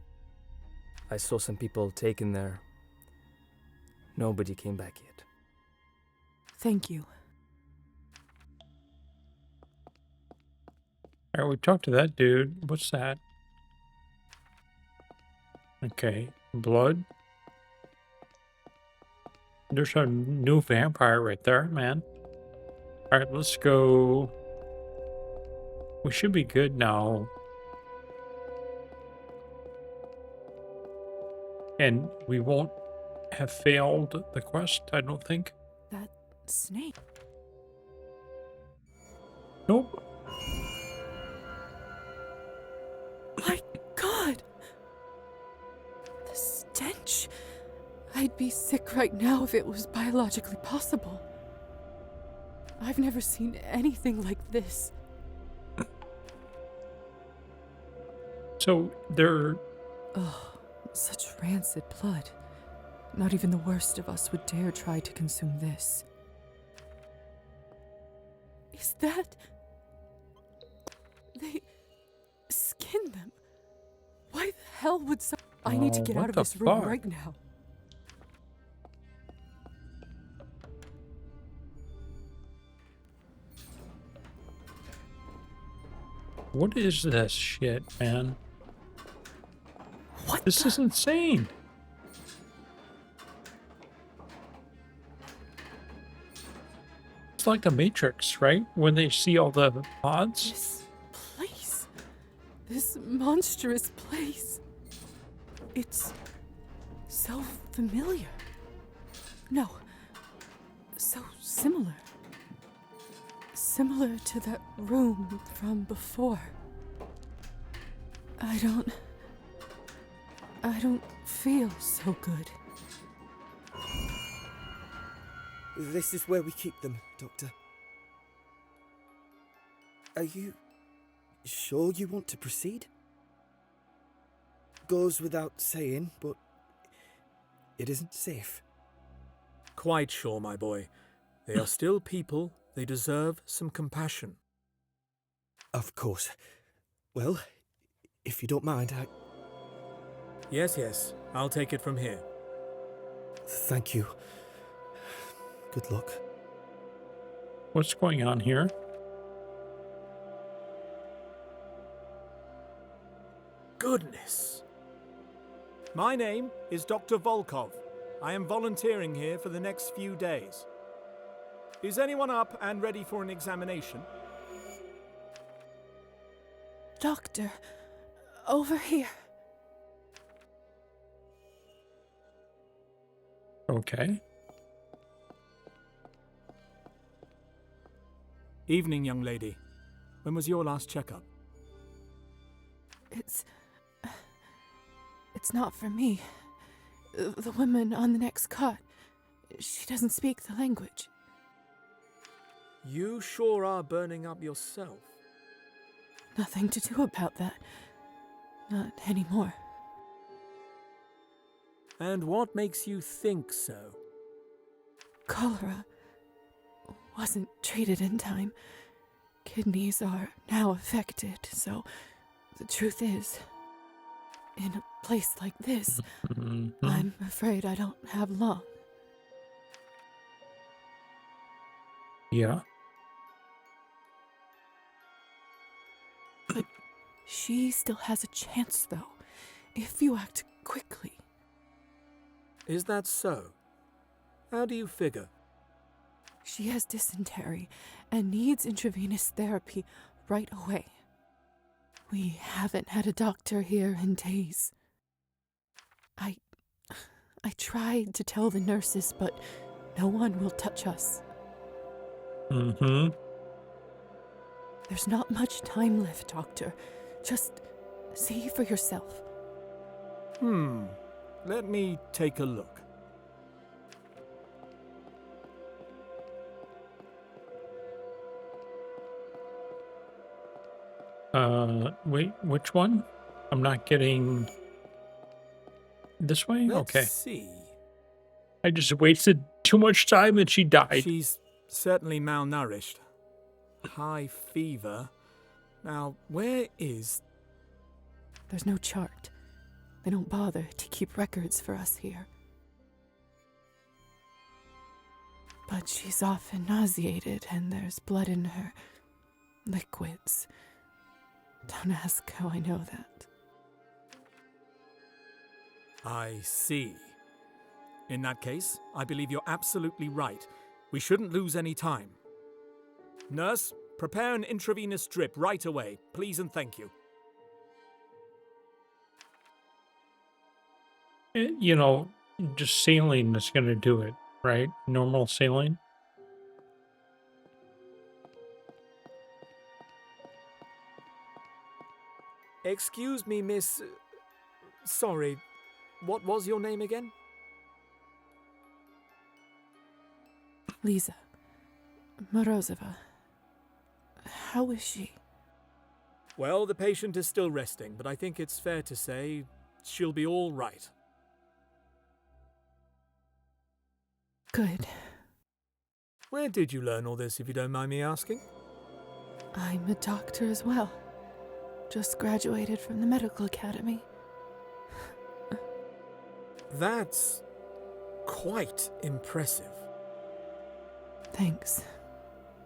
I saw some people taken there. Nobody came back yet.
Thank you.
Alright, we talked to that dude. What's that? Okay. Blood. There's a new vampire right there, man. Alright, let's go. We should be good now. And we won't have failed the quest, I don't think.
That snake.
Nope.
My God! The stench. I'd be sick right now if it was biologically possible. I've never seen anything like this.
So they're...
Oh, such rancid blood. Not even the worst of us would dare try to consume this. Is that... They skinned them? Why the hell would some... I need to get
what
out of
the
this room
fuck?
right now.
What is this shit, man?
What
This
the...
is insane. It's like the Matrix, right? When they see all the pods.
This place. This monstrous place. It's so familiar. No. So similar. Similar to that room from before. I don't feel so good.
This is where we keep them, Doctor. Are you sure you want to proceed? Goes without saying, but it isn't safe.
Quite sure, my boy. They are still people. They deserve some compassion.
Of course. Well, if you don't mind,
Yes, I'll take it from here.
Thank you. Good luck.
What's going on here?
Goodness. My name is Dr. Volkov. I am volunteering here for the next few days. Is anyone up and ready for an examination?
Doctor, over here.
Okay.
Evening, young lady. When was your last checkup?
It's not for me. The woman on the next cot, she doesn't speak the language.
You sure are burning up yourself.
Nothing to do about that. Not anymore.
And what makes you think so?
Cholera wasn't treated in time. Kidneys are now affected, so the truth is, in a place like this, I'm afraid I don't have long.
Yeah.
But she still has a chance, though, if you act quickly.
Is that so? How do you figure?
She has dysentery and needs intravenous therapy right away. We haven't had a doctor here in days. I tried to tell the nurses, but no one will touch us.
Mm-hmm.
There's not much time left, Doctor. Just see for yourself.
Let me take a look.
Wait, which one? I'm not getting this way?
Let's
Okay.
see.
I just wasted too much time and she died.
She's certainly malnourished. High fever. Now, where is...
There's no chart. They don't bother to keep records for us here. But she's often nauseated and there's blood in her liquids. Don't ask how I know that.
I see. In that case, I believe you're absolutely right. We shouldn't lose any time. Nurse, prepare an intravenous drip right away, please and thank you.
You know, just saline is going to do it, right? Normal saline.
Excuse me, miss... Sorry, what was your name again?
Liza. Morozova. How is she?
Well, the patient is still resting, but I think it's fair to say she'll be all right.
Good.
Where did you learn all this, if you don't mind me asking?
I'm a doctor as well. Just graduated from the medical academy.
That's quite impressive.
Thanks.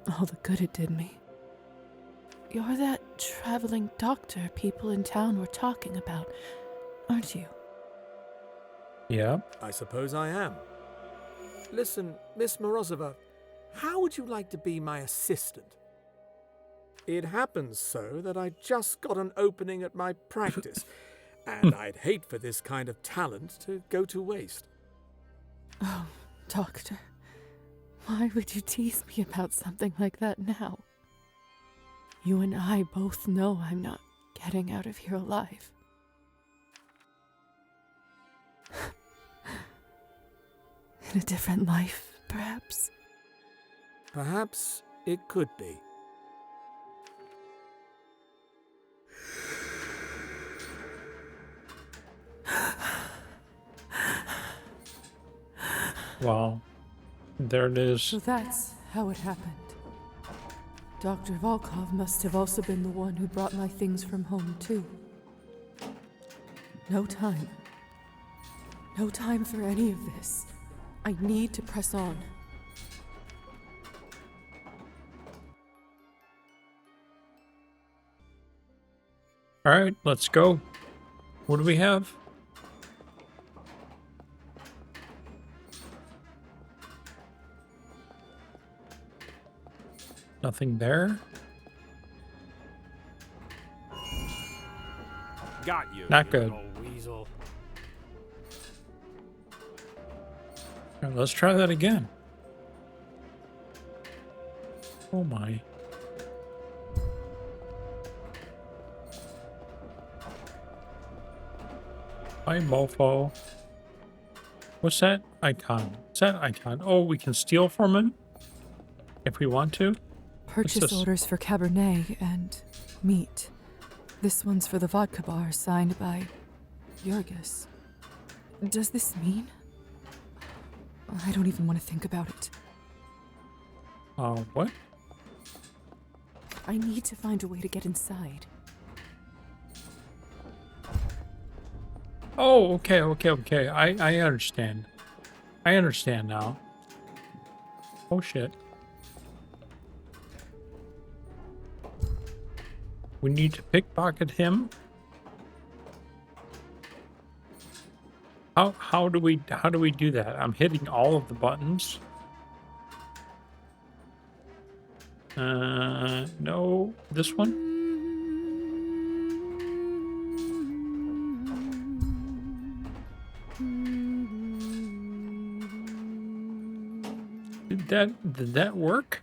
All the good it did me. You're that traveling doctor people in town were talking about, aren't you?
Yeah.
I suppose I am. Listen, Miss Morozova, how would you like to be my assistant? It happens so that I just got an opening at my practice, and I'd hate for this kind of talent to go to waste.
Oh, doctor. Why would you tease me about something like that now? You and I both know I'm not getting out of here alive. In a different life, perhaps?
Perhaps it could be.
Wow. There it is.
So that's how it happened. Dr. Volkov must have also been the one who brought my things from home, too. No time. No time for any of this. I need to press on.
All right, let's go. What do we have? Nothing there.
Got you.
Not
you
good.
little weasel.
All right, let's try that again. Oh my. Hi, mofo. What's that icon? What's that icon? Oh, we can steal from him if we want to.
Purchase
this?
orders for Cabernet and meat. This one's for the vodka bar signed by Jurgis. Does this mean? I don't even want to think about it.
What?
I need to find a way to get inside.
Oh, okay. I understand. I understand now. Oh shit. We need to pickpocket him. How do we do that? I'm hitting all of the buttons. No, this one. Did that work?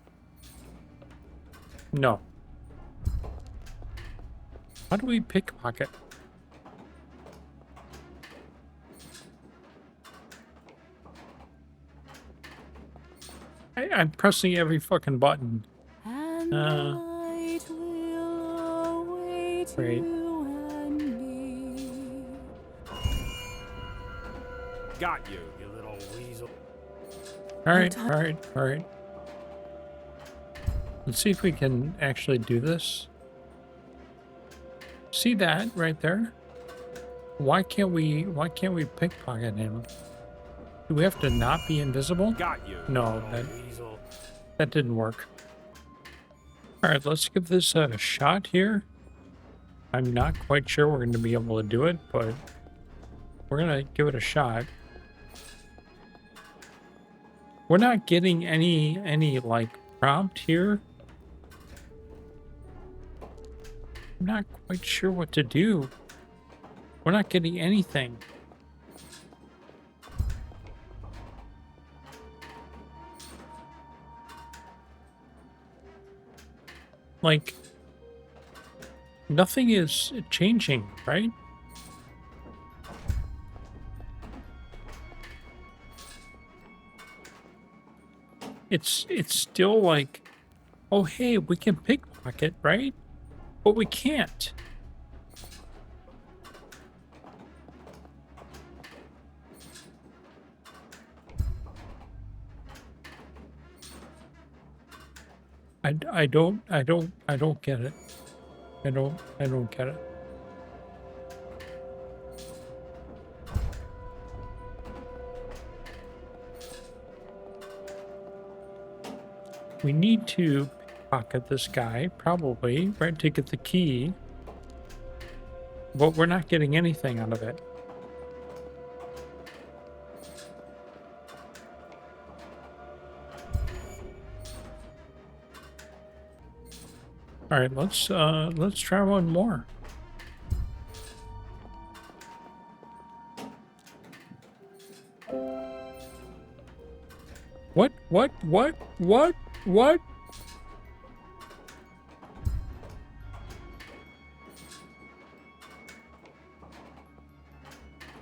No. How do we pickpocket? I'm pressing every fucking button. Great.
Got you, you little weasel.
All right. Let's see if we can actually do this. See that right there? Why can't we pickpocket him? Do we have to not be invisible?
Got you.
No, that didn't work. All right, let's give this a shot here. I'm not quite sure we're going to be able to do it, but we're going to give it a shot. We're not getting any like prompt here. I'm not quite sure what to do. We're not getting anything. Like, nothing is changing, right? It's still like, oh hey, we can pickpocket, right? But we can't. I don't get it. I don't get it. We need to pocket this guy, probably, right, to get the key. But we're not getting anything out of it. All right, let's try one more. What?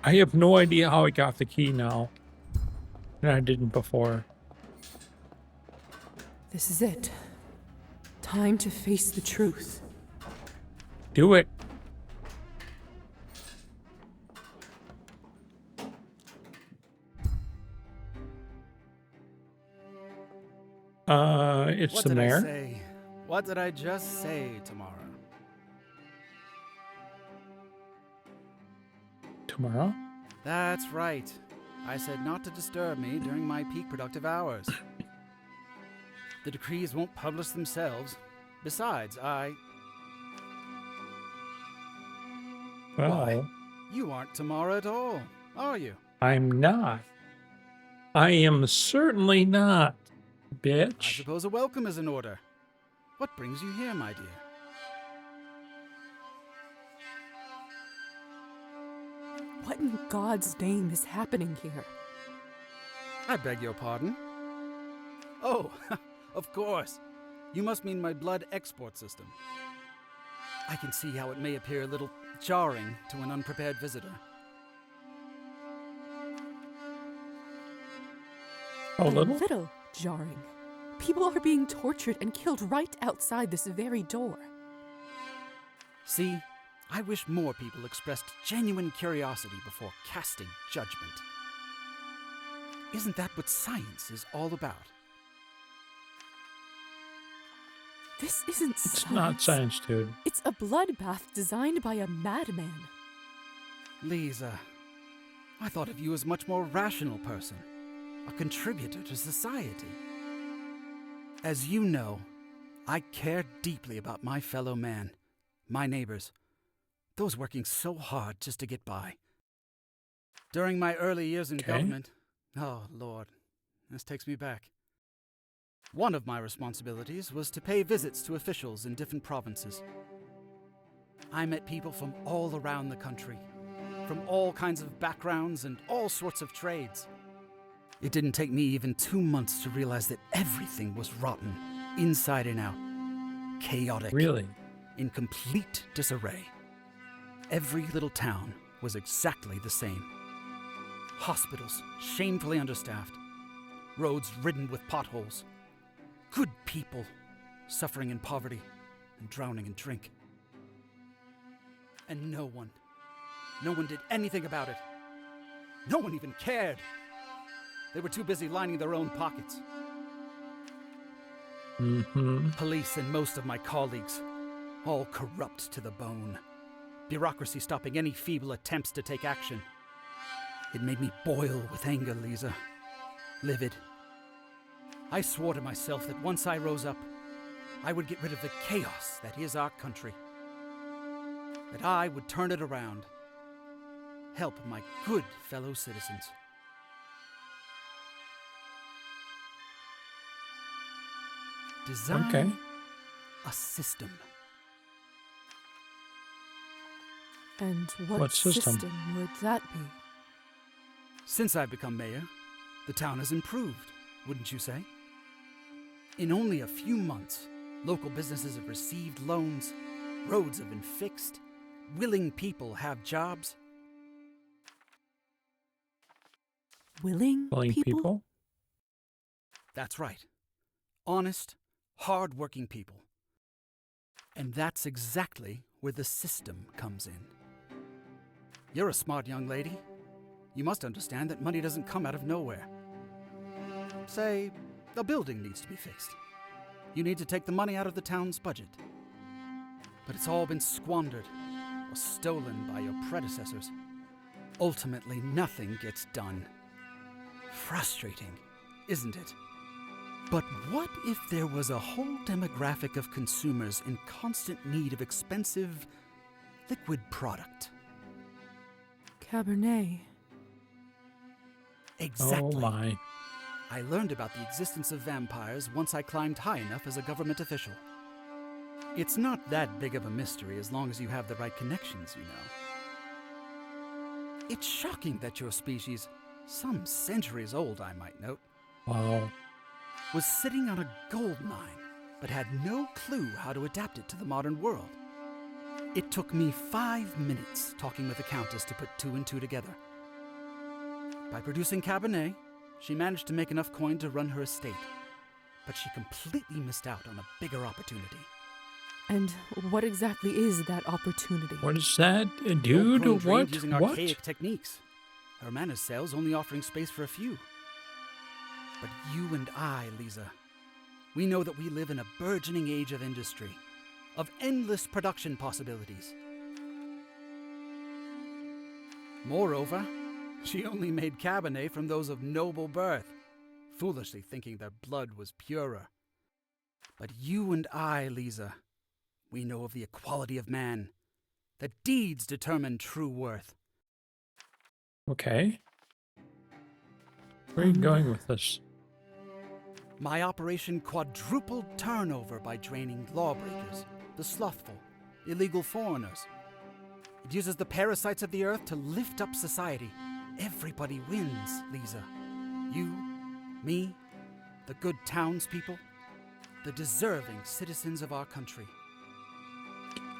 I have no idea how I got the key now. And I didn't before.
This is it. Time to face the truth.
Do it. It's the mayor.
What did I just say, Tamara?
Tomorrow?
That's right. I said not to disturb me during my peak productive hours. The decrees won't publish themselves. Besides,
Well,
Why, you aren't tomorrow at all, are you?
I'm not. I am certainly not,
I
bitch.
suppose a welcome is in order. What brings you here, my dear?
What in God's name is happening here?
I beg your pardon? Oh, of course. You must mean my blood export system. I can see how it may appear a little jarring to an unprepared visitor.
A little?
Little jarring. People are being tortured and killed right outside this very door.
See, I wish more people expressed genuine curiosity before casting judgment. Isn't that what science is all about?
This isn't
It's not science, dude.
It's a bloodbath designed by a madman.
Liza, I thought of you as a much more rational person, a contributor to society. As you know, I care deeply about my fellow man, my neighbors, those working so hard just to get by. During my early years in government, oh Lord, this takes me back. One of my responsibilities was to pay visits to officials in different provinces. I met people from all around the country, from all kinds of backgrounds and all sorts of trades. It didn't take me even 2 months to realize that everything was rotten, inside and out, chaotic,
Really?
in complete disarray. Every little town was exactly the same. Hospitals shamefully understaffed, roads ridden with potholes, good people suffering in poverty and drowning in drink. And no one did anything about it. No one even cared. They were too busy lining their own pockets. Police and most of my colleagues, all corrupt to the bone. Bureaucracy stopping any feeble attempts to take action. It made me boil with anger, Liza. Livid. I swore to myself that once I rose up, I would get rid of the chaos that is our country. That I would turn it around. Help my good fellow citizens. Design a system.
And what
system
would that be?
Since I've become mayor, the town has improved, wouldn't you say? In only a few months, local businesses have received loans, roads have been fixed, willing people have jobs.
Willing people?
That's right. Honest, hard-working people. And that's exactly where the system comes in. You're a smart young lady. You must understand that money doesn't come out of nowhere. Say, a building needs to be fixed. You need to take the money out of the town's budget. But it's all been squandered or stolen by your predecessors. Ultimately, nothing gets done. Frustrating, isn't it? But what if there was a whole demographic of consumers in constant need of expensive, liquid product?
Cabernet.
Exactly.
Oh my.
I learned about the existence of vampires once I climbed high enough as a government official. It's not that big of a mystery as long as you have the right connections, you know. It's shocking that your species, some centuries old I might note,
Wow.
was sitting on a gold mine, but had no clue how to adapt it to the modern world. It took me 5 minutes talking with the Countess to put 2 and 2 together. By producing Cabernet, she managed to make enough coin to run her estate, but she completely missed out on a bigger opportunity.
And what exactly is that opportunity?
What is that,
Gold
dude?
coin drained
What?
using
What?
archaic techniques. Her managed sales only offering space for a few. But you and I, Liza, we know that we live in a burgeoning age of industry, of endless production possibilities. Moreover, She only made Cabernet from those of noble birth, foolishly thinking their blood was purer. But you and I, Liza, we know of the equality of man, that deeds determine true worth.
Okay. Where are you going with this?
My operation quadrupled turnover by draining lawbreakers, the slothful, illegal foreigners. It uses the parasites of the earth to lift up society. Everybody wins, Liza. You, me, the good townspeople, the deserving citizens of our country.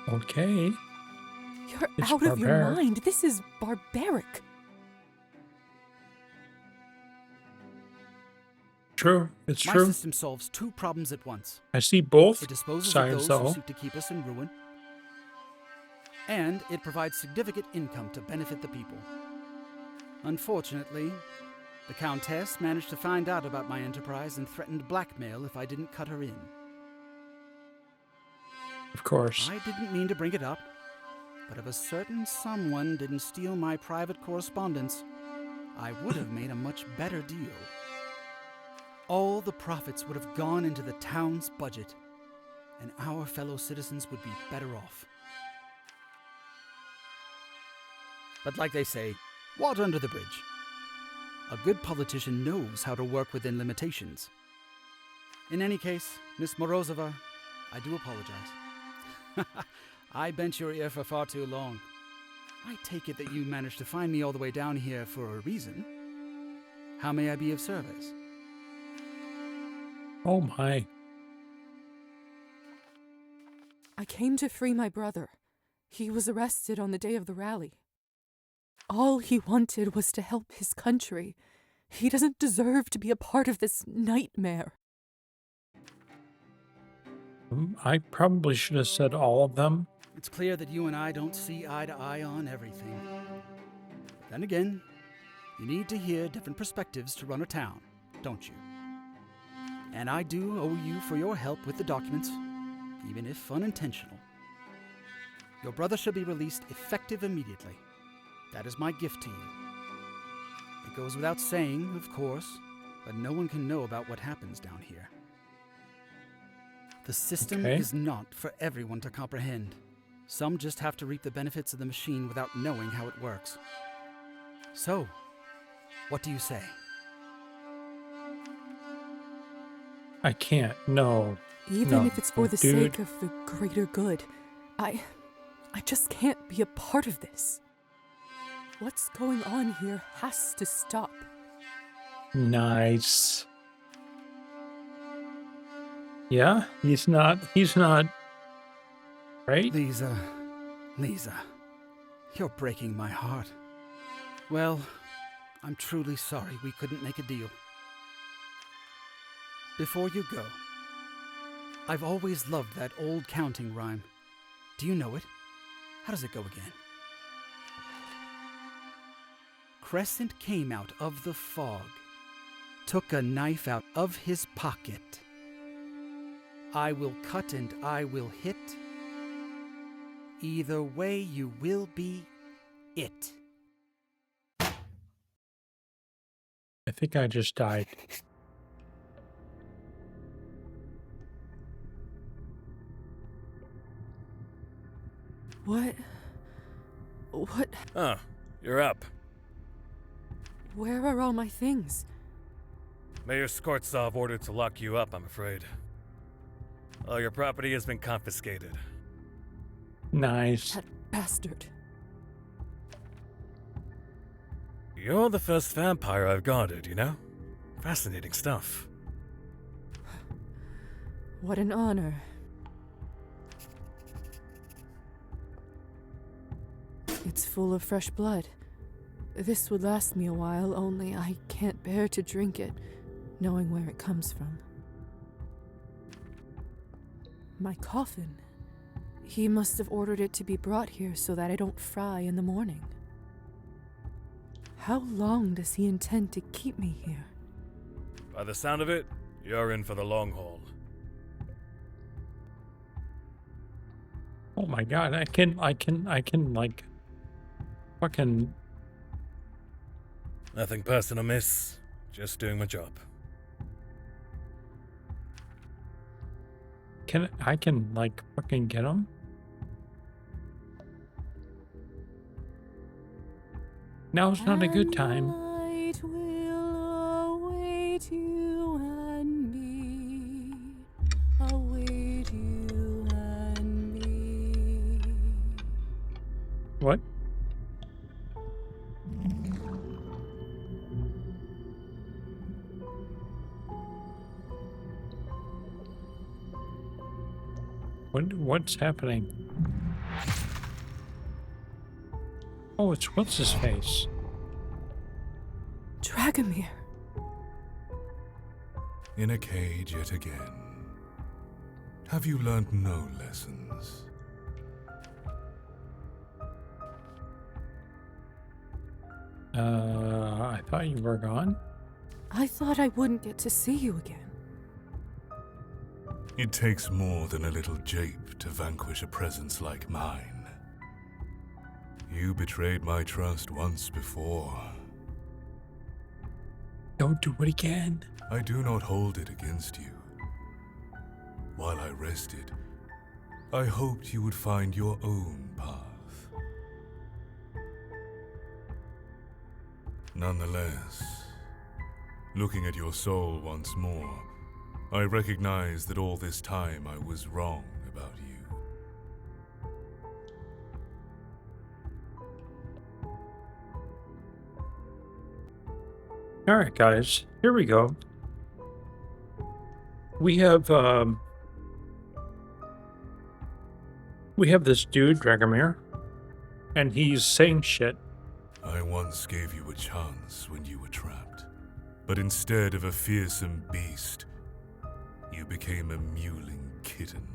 Okay.
You're
It's
out of your
barbaric.
mind. This is barbaric.
True. It's
My
true.
system solves two problems at once.
I see both
It disposes of
sides,
those who
though.
seek to keep us in ruin, and it provides significant income to benefit the people. Unfortunately, the Countess managed to find out about my enterprise and threatened blackmail if I didn't cut her in.
Of course.
I didn't mean to bring it up, but if a certain someone didn't steal my private correspondence, I would have made a much better deal. All the profits would have gone into the town's budget, and our fellow citizens would be better off. But like they say, water under the bridge. A good politician knows how to work within limitations. In any case, Miss Morozova, I do apologize. I bent your ear for far too long. I take it that you managed to find me all the way down here for a reason. How may I be of service?
Oh my.
I came to free my brother. He was arrested on the day of the rally. All he wanted was to help his country. He doesn't deserve to be a part of this nightmare.
I probably should have said all of them.
It's clear that you and I don't see eye to eye on everything. Then again, you need to hear different perspectives to run a town, don't you? And I do owe you for your help with the documents, even if unintentional. Your brother should be released effective immediately. That is my gift to you. It goes without saying, of course, but no one can know about what happens down here. The system
Okay.
is not for everyone to comprehend. Some just have to reap the benefits of the machine without knowing how it works. So, what do you say?
I can't. No.
Even
No,
if it's for the
dude.
sake of the greater good, I just can't be a part of this. What's going on here has to stop.
Nice. Yeah, he's not, right?
Liza, you're breaking my heart. Well, I'm truly sorry we couldn't make a deal. Before you go, I've always loved that old counting rhyme. Do you know it? How does it go again? Crescent came out of the fog, took a knife out of his pocket. I will cut and I will hit. Either way, you will be it.
I think I just died.
What?
Oh, you're up.
Where are all my things?
Mayor Skortsov ordered to lock you up, I'm afraid. All your property has been confiscated.
Nice.
That bastard.
You're the first vampire I've guarded, you know? Fascinating stuff.
What an honor. It's full of fresh blood. This would last me a while, only I can't bear to drink it, knowing where it comes from. My coffin. He must have ordered it to be brought here so that I don't fry in the morning. How long does he intend to keep me here?
By the sound of it, you're in for the long haul.
Oh my god, I can like fucking
Nothing personal, miss. Just doing my job.
I can like fucking get him? Now's not a good time.
Light will await you and me. Await you and me.
What? What's happening? Oh, it's what's his face?
Dragomir.
In a cage yet again. Have you learned no lessons?
I thought you were gone.
I thought I wouldn't get to see you again.
It takes more than a little jape to vanquish a presence like mine. You betrayed my trust once before.
Don't do it again.
I do not hold it against you. While I rested, I hoped you would find your own path. Nonetheless, looking at your soul once more, I recognize that all this time I was wrong about you.
All right, guys, here we go. We have this dude, Dragomir, and he's saying shit.
I once gave you a chance when you were trapped, but instead of a fearsome beast, you became a mewling kitten.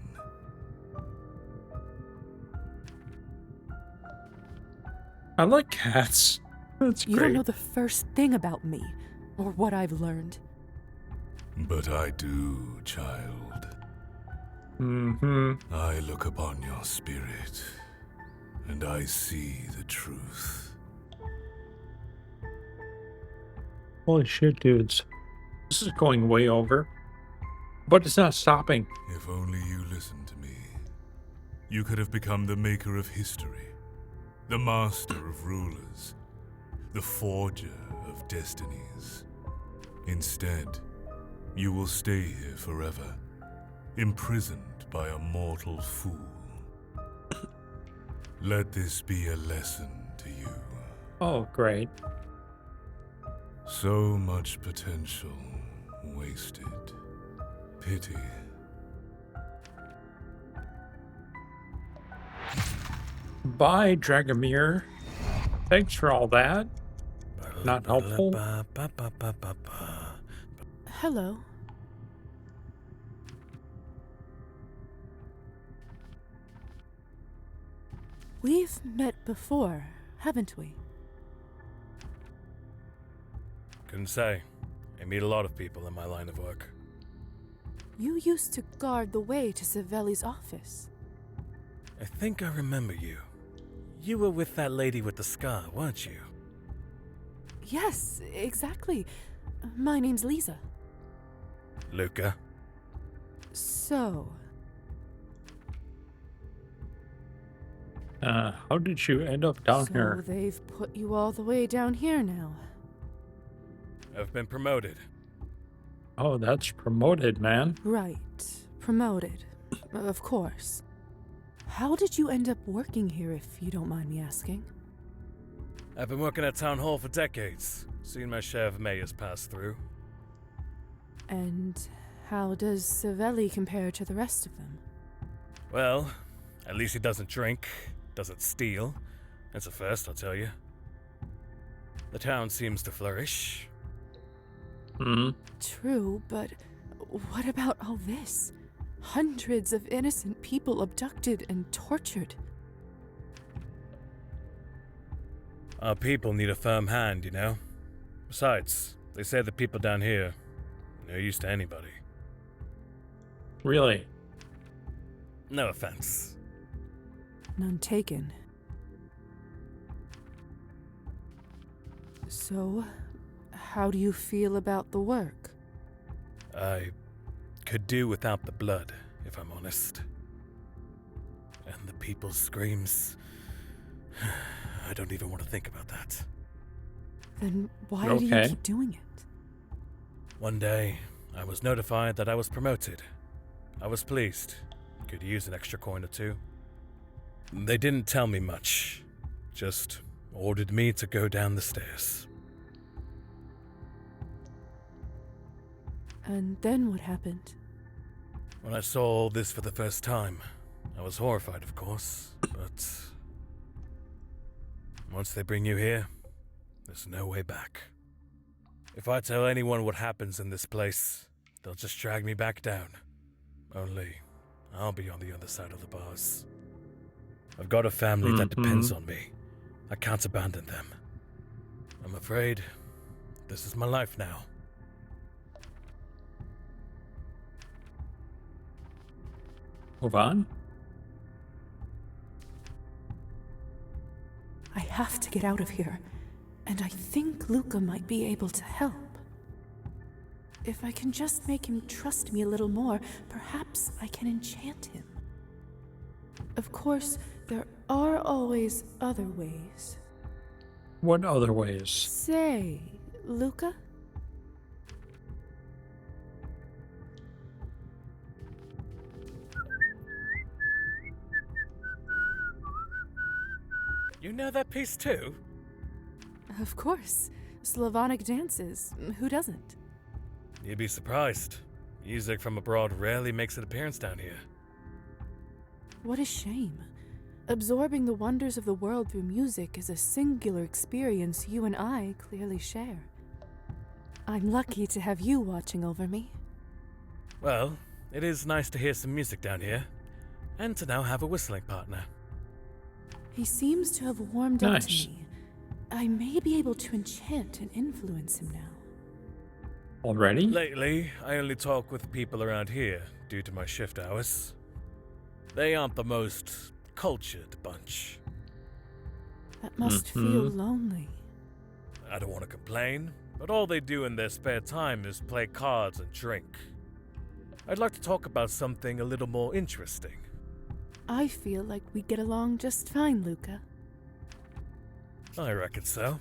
I like cats. That's
You
great.
don't know the first thing about me, or what I've learned.
But I do, child.
Mm-hmm.
I look upon your spirit, and I see the truth.
Holy shit, dudes. This is going way over. But it's not stopping.
If only you listened to me, you could have become the maker of history, the master of rulers, the forger of destinies. Instead, you will stay here forever, imprisoned by a mortal fool. Let this be a lesson to you.
Oh, great.
So much potential wasted. Pity.
Bye, Dragomir. Thanks for all that. Not helpful.
Hello. We've met before, haven't we?
Couldn't say. I meet a lot of people in my line of work.
You used to guard the way to Savelli's office.
I think I remember you. You were with that lady with the scar, weren't you?
Yes, exactly. My name's Liza.
Luca?
So,
How did you end up down
so
here?
they've put you all the way down here now.
I've been promoted.
Oh, that's promoted, man.
Right. Promoted. Of course. How did you end up working here, if you don't mind me asking?
I've been working at Town Hall for decades. Seen my share of mayors pass through.
And how does Savelli compare to the rest of them?
Well, at least he doesn't drink, doesn't steal. That's a first, I'll tell you. The town seems to flourish.
Hmm.
True, but what about all this? Hundreds of innocent people abducted and tortured.
Our people need a firm hand, you know? Besides, they say the people down here are no use to anybody.
Really?
No offense.
None taken. So, How do you feel about the work?
I could do without the blood, if I'm honest. And the people's screams. I don't even want to think about that.
Then why do you keep doing it?
One day, I was notified that I was promoted. I was pleased. Could use an extra coin or two. They didn't tell me much. Just ordered me to go down the stairs.
And then what happened?
When I saw all this for the first time, I was horrified, of course, but once they bring you here, there's no way back. If I tell anyone what happens in this place, they'll just drag me back down. Only, I'll be on the other side of the bars. I've got a family that depends on me. I can't abandon them. I'm afraid this is my life now.
Move on.
I have to get out of here, and I think Luca might be able to help. If I can just make him trust me a little more, perhaps I can enchant him. Of course, there are always other ways.
What other ways?
Say, Luca?
You know that piece too?
Of course. Slavonic dances. Who doesn't?
You'd be surprised. Music from abroad rarely makes an appearance down here.
What a shame. Absorbing the wonders of the world through music is a singular experience you and I clearly share. I'm lucky to have you watching over me.
Well, it is nice to hear some music down here, and to now have a whistling partner.
He seems to have warmed up to me. I may be able to enchant and influence him now.
Already?
Lately, I only talk with people around here due to my shift hours. They aren't the most cultured bunch.
That must feel lonely.
I don't want to complain, but all they do in their spare time is play cards and drink. I'd like to talk about something a little more interesting.
I feel like we get along just fine, Luca.
I reckon so.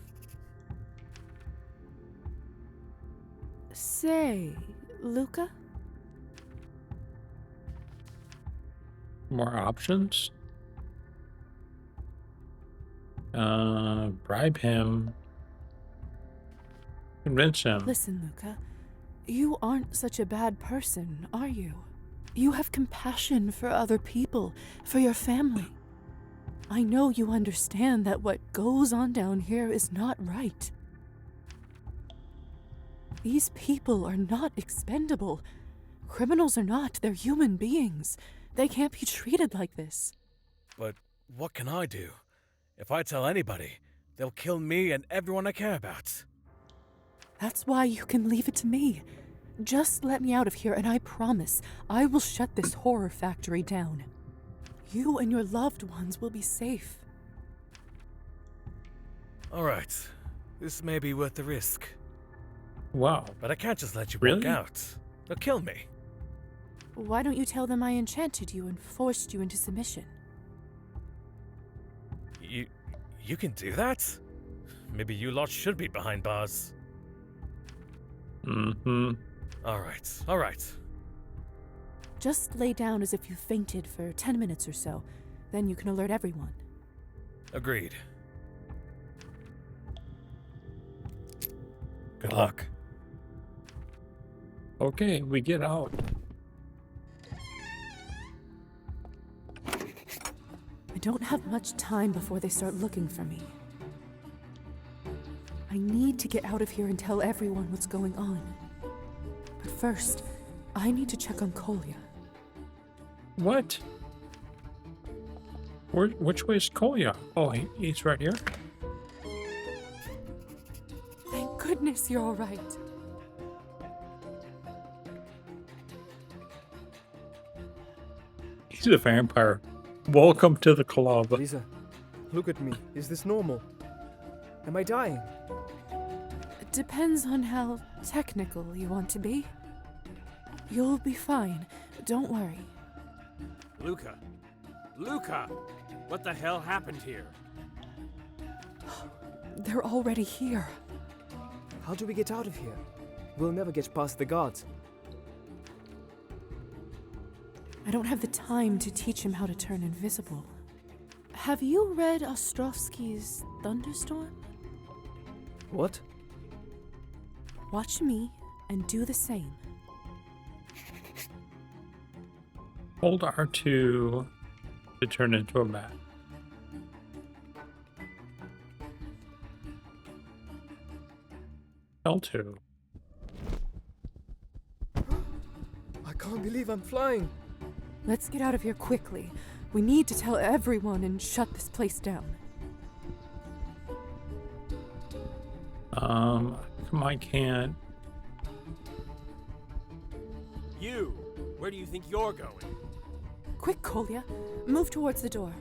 Say, Luca?
More options? Bribe him. Convince him.
Listen, Luca. You aren't such a bad person, are you? You have compassion for other people, for your family. I know you understand that what goes on down here is not right. These people are not expendable. Criminals are not, they're human beings. They can't be treated like this.
But what can I do? If I tell anybody, they'll kill me and everyone I care about.
That's why you can leave it to me. Just let me out of here and I promise I will shut this horror factory down. You and your loved ones will be safe.
Alright, this may be worth the risk.
Wow.
But I can't just let you
Really?
walk out. They'll kill me.
Why don't you tell them I enchanted you and forced you into submission?
You can do that? Maybe you lot should be behind bars. Alright.
Just lay down as if you fainted for 10 minutes or so. Then you can alert everyone.
Agreed. Good luck.
Okay, we get out.
I don't have much time before they start looking for me. I need to get out of here and tell everyone what's going on. But first, I need to check on Kolya.
What? Which way is Kolya? Oh, he's right here.
Thank goodness you're all right.
He's a vampire. Welcome to the club.
Liza, look at me. Is this normal? Am I dying?
Depends on how technical you want to be. You'll be fine. Don't worry.
Luca! Luca! What the hell happened here?
They're already here.
How do we get out of here? We'll never get past the guards.
I don't have the time to teach him how to turn invisible. Have you read Ostrovsky's Thunderstorm?
What?
Watch me and do the same.
Hold R2 to turn into a bat. L2.
I can't believe I'm flying.
Let's get out of here quickly. We need to tell everyone and shut this place down.
I can't.
You! Where do you think you're going?
Quick, Kolya. Move towards the door.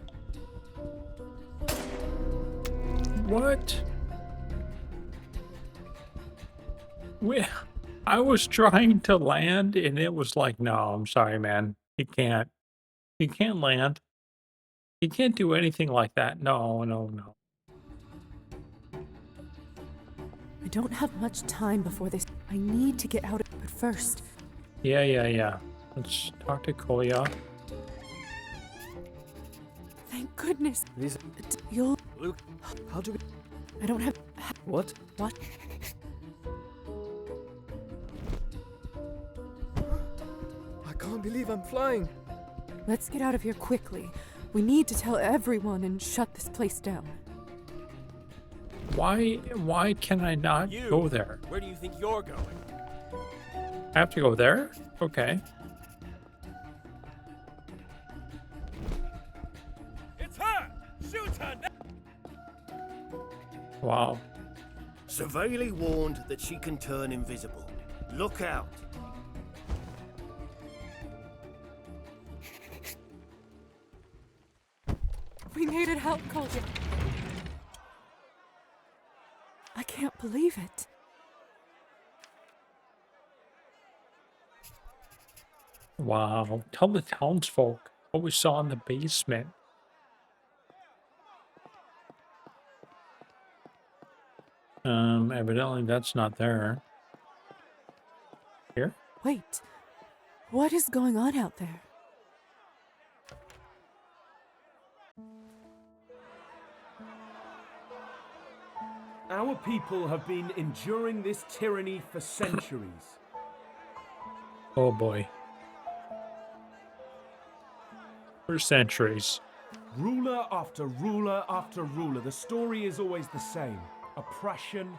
What? I was trying to land and it was like, no, I'm sorry, man. You can't. You can't land. You can't do anything like that. No, no, no.
I don't have much time before this. I need to get out of it, but first.
Yeah. Let's talk to Kolya.
Thank goodness.
Liza.
You'll.
Luke.
How do we...
I don't have.
What?
What?
I can't believe I'm flying.
Let's get out of here quickly. We need to tell everyone and shut this place down.
Why can I not go there?
Where do you think you're going?
I have to go there? Okay.
It's her! Shoot her now!
Wow.
Severely warned that she can turn invisible. Look out!
We made it out, Kolya. I can't believe it.
Wow. Tell the townsfolk what we saw in the basement. Evidently that's not there. Here?
Wait. What is going on out there?
Our people have been enduring this tyranny for centuries.
Oh boy. For centuries.
Ruler after ruler after ruler. The story is always the same. Oppression.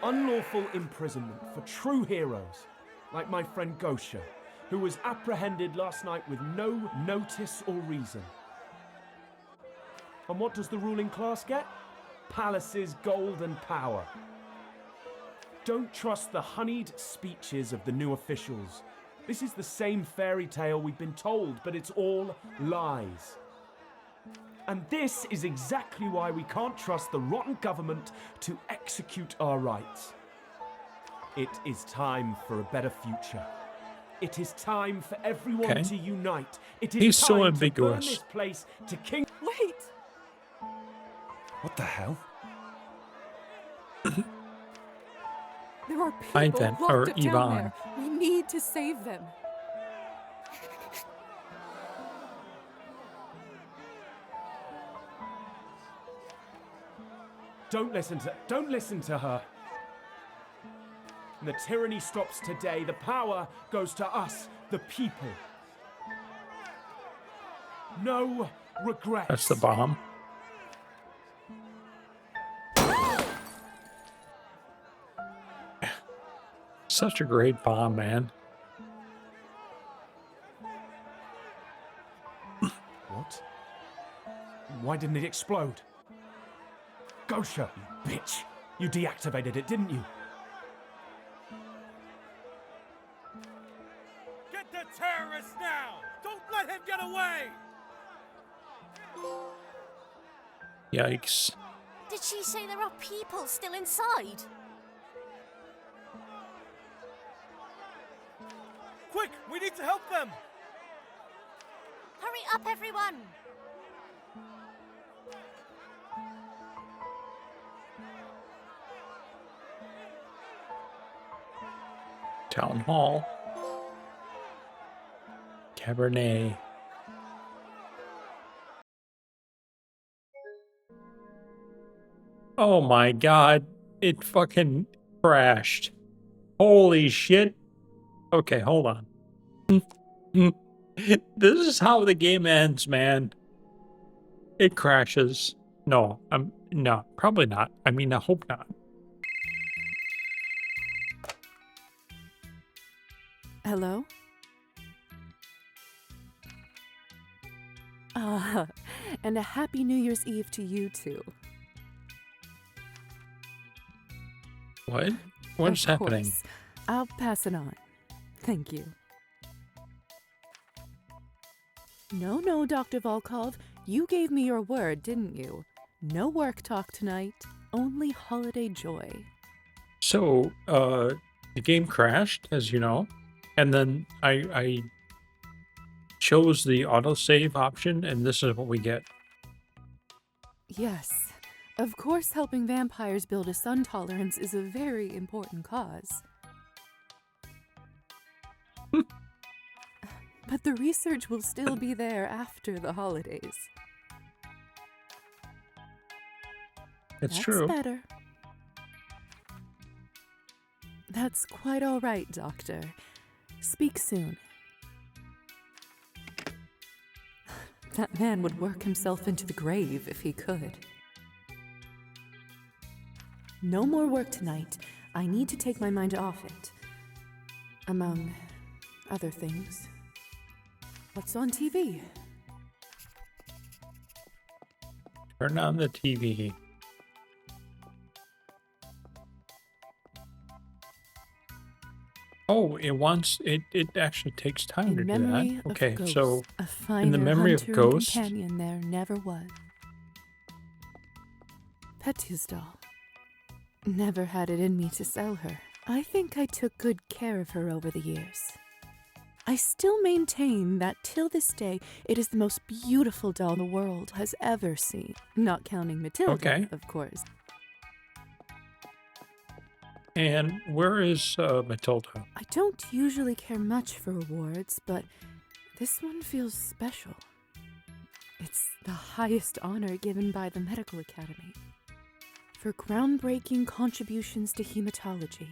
Unlawful imprisonment for true heroes, like my friend Gosha, who was apprehended last night with no notice or reason. And what does the ruling class get? Palaces, gold and power. Don't trust the honeyed speeches of the new officials. This is the same fairy tale we've been told, but it's all lies. And this is exactly why we can't trust the rotten government to execute our rights. It is time for a better future. It is time for everyone to unite. It is
He's
time
so
to
ambiguous.
burn this place to king.
Wait!
What the hell?
There are
Hi
people
then,
locked
or
up down
Ivan.
there. We need to save them.
Don't listen to her. The tyranny stops today. The power goes to us, the people. No regrets.
That's the bomb. Such a great bomb, man.
What? Why didn't it explode? Gosha, you bitch! You deactivated it, didn't you?
Get the terrorists now! Don't let him get away!
Yikes.
Did she say there are people still inside?
Quick, we need to help them!
Hurry up, everyone!
Town hall. Cabernet. Oh my god. It fucking crashed. Holy shit. Okay, hold on. This is how the game ends, man. It crashes. No, no, probably not. I mean, I hope not.
Hello? And a happy New Year's Eve to you too.
What? What's
Of
happening?
course. I'll pass it on. Thank you. No, Dr. Volkov. You gave me your word, didn't you? No work talk tonight. Only holiday joy.
So, the game crashed, as you know, and then I chose the autosave option, and this is what we get.
Yes. Of course, helping vampires build a sun tolerance is a very important cause. But the research will still be there after the holidays.
It's true.
That's better. That's quite all right, Doctor. Speak soon. That man would work himself into the grave if he could. No more work tonight. I need to take my mind off it. Among other things. What's on TV?
Turn on the TV. Oh, it actually takes time to do that. Okay, so in the memory of Ghost,
companion there never was. Petya's doll. Never had it in me to sell her. I think I took good care of her over the years. I still maintain that till this day, it is the most beautiful doll the world has ever seen. Not counting Matilda, of course.
And where is Matilda?
I don't usually care much for awards, but this one feels special. It's the highest honor given by the Medical Academy for groundbreaking contributions to hematology.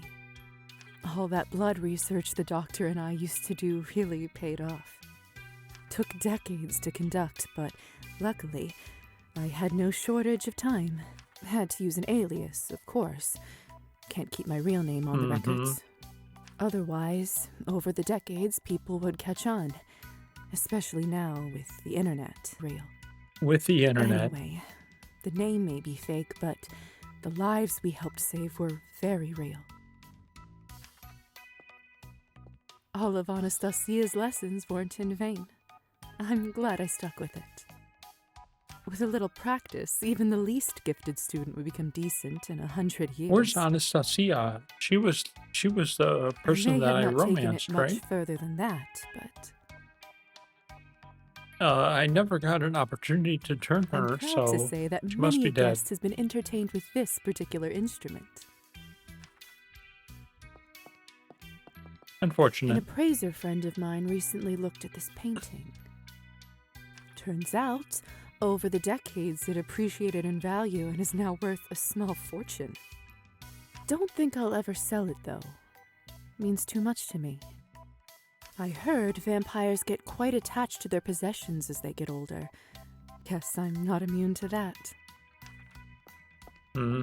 All that blood research the doctor and I used to do really paid off. Took decades to conduct, but luckily, I had no shortage of time. Had to use an alias, of course. Can't keep my real name on the records. Otherwise, over the decades, people would catch on. Especially now with the internet. Real.
With the internet.
Anyway, the name may be fake, but the lives we helped save were very real. All of Anastasia's lessons weren't in vain. I'm glad I stuck with it. With a little practice, even the least gifted student would become decent in 100 years.
Where's Anastasia? She was the person that I romanced,
it
right?
much further than that, but
I never got an opportunity to turn her,
I'm proud
so
to say that
she must
many
be
a
dead.
guest has been entertained with this particular instrument.
Unfortunate.
An appraiser friend of mine recently looked at this painting. Turns out, over the decades, it appreciated in value and is now worth a small fortune. Don't think I'll ever sell it, though. Means too much to me. I heard vampires get quite attached to their possessions as they get older. Guess I'm not immune to that.
Hmm.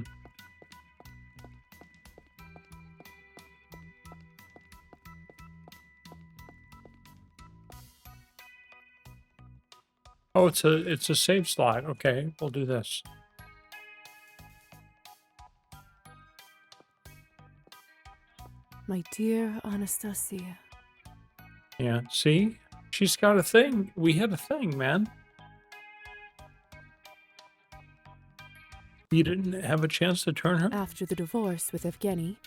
Oh, it's a save slot. Okay, we'll do this.
My dear Anastasia.
Yeah, see? She's got a thing. We had a thing, man. You didn't have a chance to turn her?
After the divorce with Evgeny,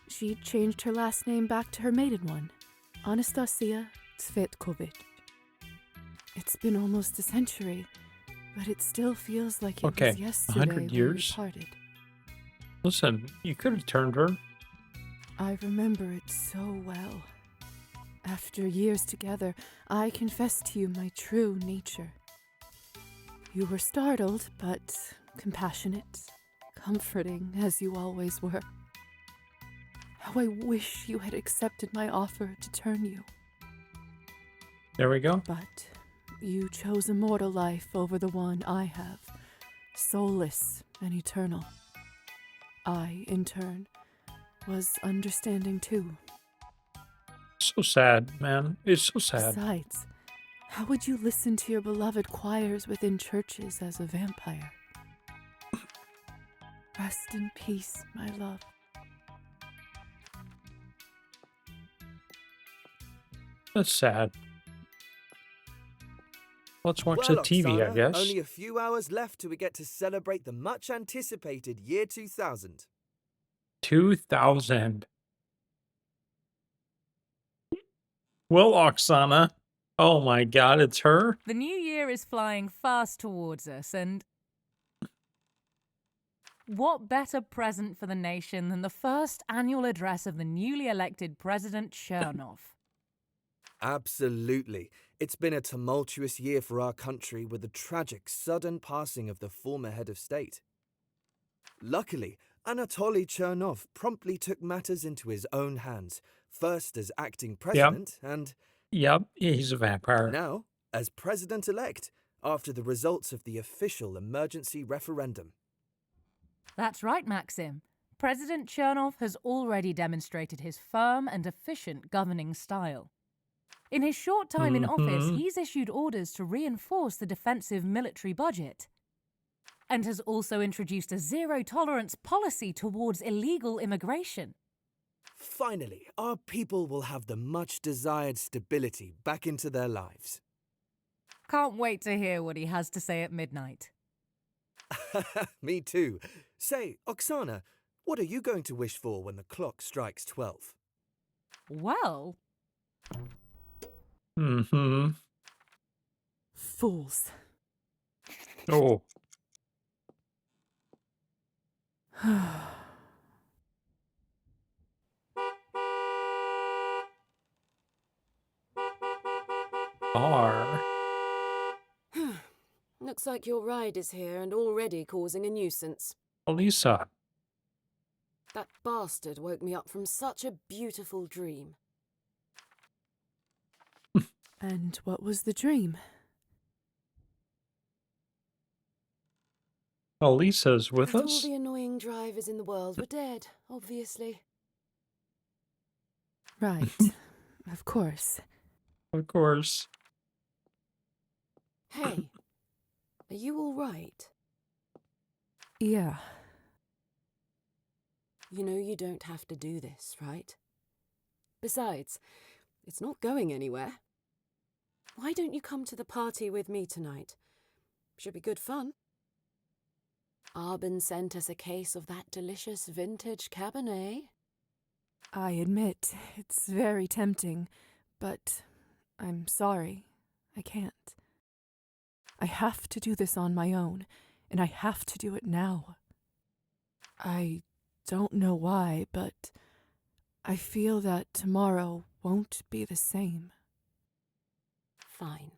she changed her last name back to her maiden one, Anastasia Tsvetkovich. It's been almost a century, but it still feels like it was yesterday
100
when we
years.
parted.
Listen, you could have turned her.
I remember it so well. After years together, I confessed to you my true nature. You were startled, but compassionate, comforting, as you always were. How I wish you had accepted my offer to turn you.
There we go.
But you chose a mortal life over the one I have, soulless and eternal. I, in turn, was understanding too.
So sad, man. It's so sad.
Besides, how would you listen to your beloved choirs within churches as a vampire? Rest in peace, my love.
That's sad. Let's watch
Well,
the TV, I
Oksana,
guess.
only a few hours left till we get to celebrate the much-anticipated year 2000.
2000. Well, Oksana. Oh my god, it's her?
The new year is flying fast towards us, and what better present for the nation than the first annual address of the newly elected President Chernov?
Absolutely. It's been a tumultuous year for our country with the tragic, sudden passing of the former head of state. Luckily, Anatoly Chernov promptly took matters into his own hands, first as acting president and...
Yep, he's a vampire.
Now, as president-elect, after the results of the official emergency referendum.
That's right, Maxim. President Chernov has already demonstrated his firm and efficient governing style. In his short time in office, he's issued orders to reinforce the defensive military budget, and has also introduced a zero-tolerance policy towards illegal immigration.
Finally, our people will have the much-desired stability back into their lives.
Can't wait to hear what he has to say at midnight.
Me too. Say, Oksana, what are you going to wish for when the clock strikes 12?
Well...
Fools.
Oh. R.
Looks like your ride is here and already causing a nuisance.
Lisa.
That bastard woke me up from such a beautiful dream.
And what was the dream?
Lisa's with
That
us?
all the annoying drivers in the world were dead, obviously.
Right. Of course.
Of course.
Hey, are you all right?
Yeah.
You know you don't have to do this, right? Besides, it's not going anywhere. Why don't you come to the party with me tonight? Should be good fun. Arben sent us a case of that delicious vintage Cabernet.
I admit, it's very tempting, but I'm sorry. I can't. I have to do this on my own, and I have to do it now. I don't know why, but I feel that tomorrow won't be the same.
Fine.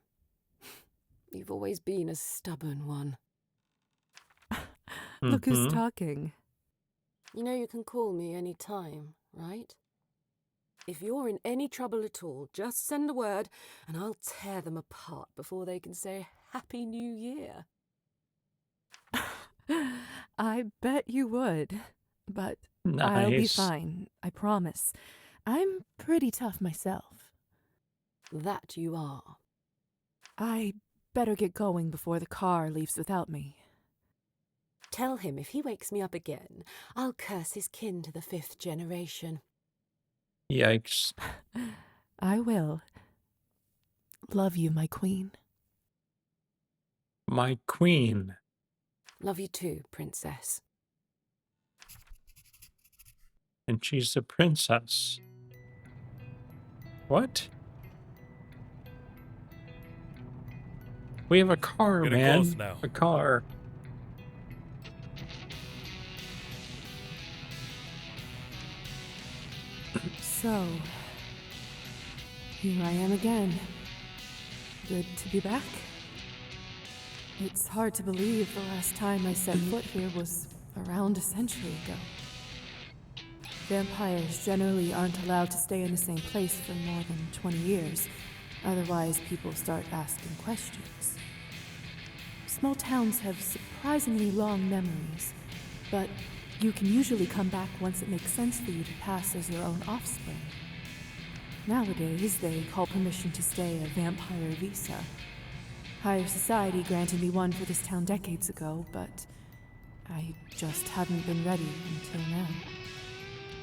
You've always been a stubborn one.
Look who's talking.
You know you can call me any time, right? If you're in any trouble at all, just send a word and I'll tear them apart before they can say Happy New Year.
I bet you would, but
Nice.
I'll be fine, I promise. I'm pretty tough myself.
That you are.
I better get going before the car leaves without me.
Tell him if he wakes me up again, I'll curse his kin to the 5th generation.
Yikes.
I will. Love you, my queen.
My queen.
Love you too, princess.
And she's a princess. What? We have a car,
Getting
man.
close now.
A car.
So, here I am again. Good to be back. It's hard to believe the last time I set foot here was around a century ago. Vampires generally aren't allowed to stay in the same place for more than 20 years. Otherwise, people start asking questions. Small towns have surprisingly long memories, but you can usually come back once it makes sense for you to pass as your own offspring. Nowadays, they call permission to stay a vampire visa. Higher society granted me one for this town decades ago, but I just haven't been ready until now.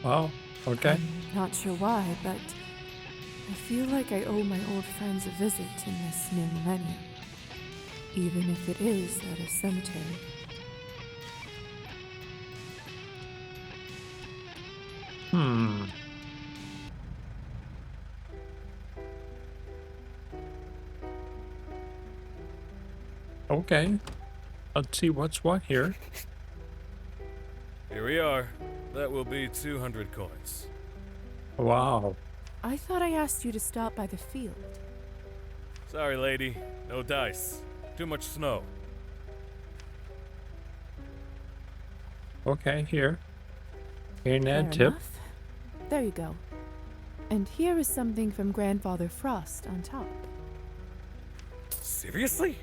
Wow, okay.
I'm not sure why, but I feel like I owe my old friends a visit in this new millennium, even if it is at a cemetery.
Okay. Let's see what's what here.
Here we are. That will be 200 coins.
Wow.
I thought I asked you to stop by the field.
Sorry, lady. No dice. Too much snow.
Okay, here. Here,
Fair
Ned, tip.
enough. There you go. And here is something from Grandfather Frost on top.
Seriously?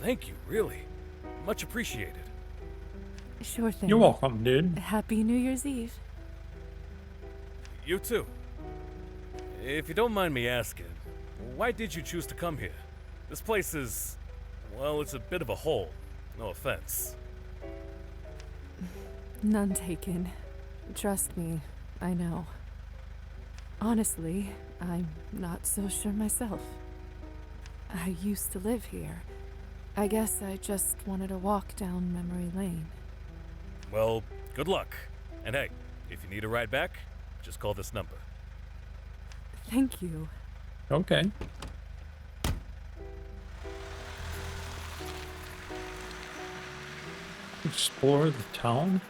Thank you, really. Much appreciated.
Sure thing.
You're welcome, dude.
Happy New Year's Eve.
You too. If you don't mind me asking, why did you choose to come here? This place is, well, it's a bit of a hole. No offense.
None taken. Trust me, I know. Honestly, I'm not so sure myself. I used to live here. I guess I just wanted to walk down memory lane.
Well, good luck. And hey, if you need a ride back, just call this number.
Thank you.
Okay. Explore the town?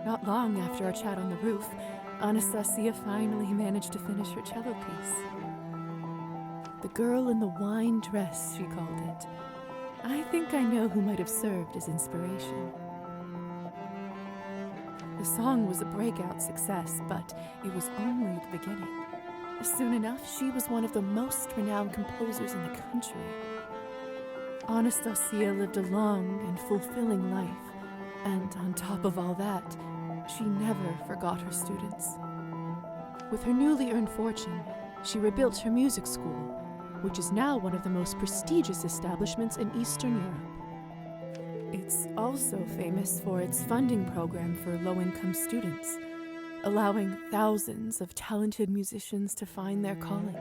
Not long after our chat on the roof, Anastasia finally managed to finish her cello piece. The girl in the wine dress, she called it. I think I know who might have served as inspiration. The song was a breakout success, but it was only the beginning. Soon enough, she was one of the most renowned composers in the country. Anastasia lived a long and fulfilling life, and on top of all that, she never forgot her students. With her newly earned fortune, she rebuilt her music school, which is now one of the most prestigious establishments in Eastern Europe. It's also famous for its funding program for low-income students, allowing thousands of talented musicians to find their calling.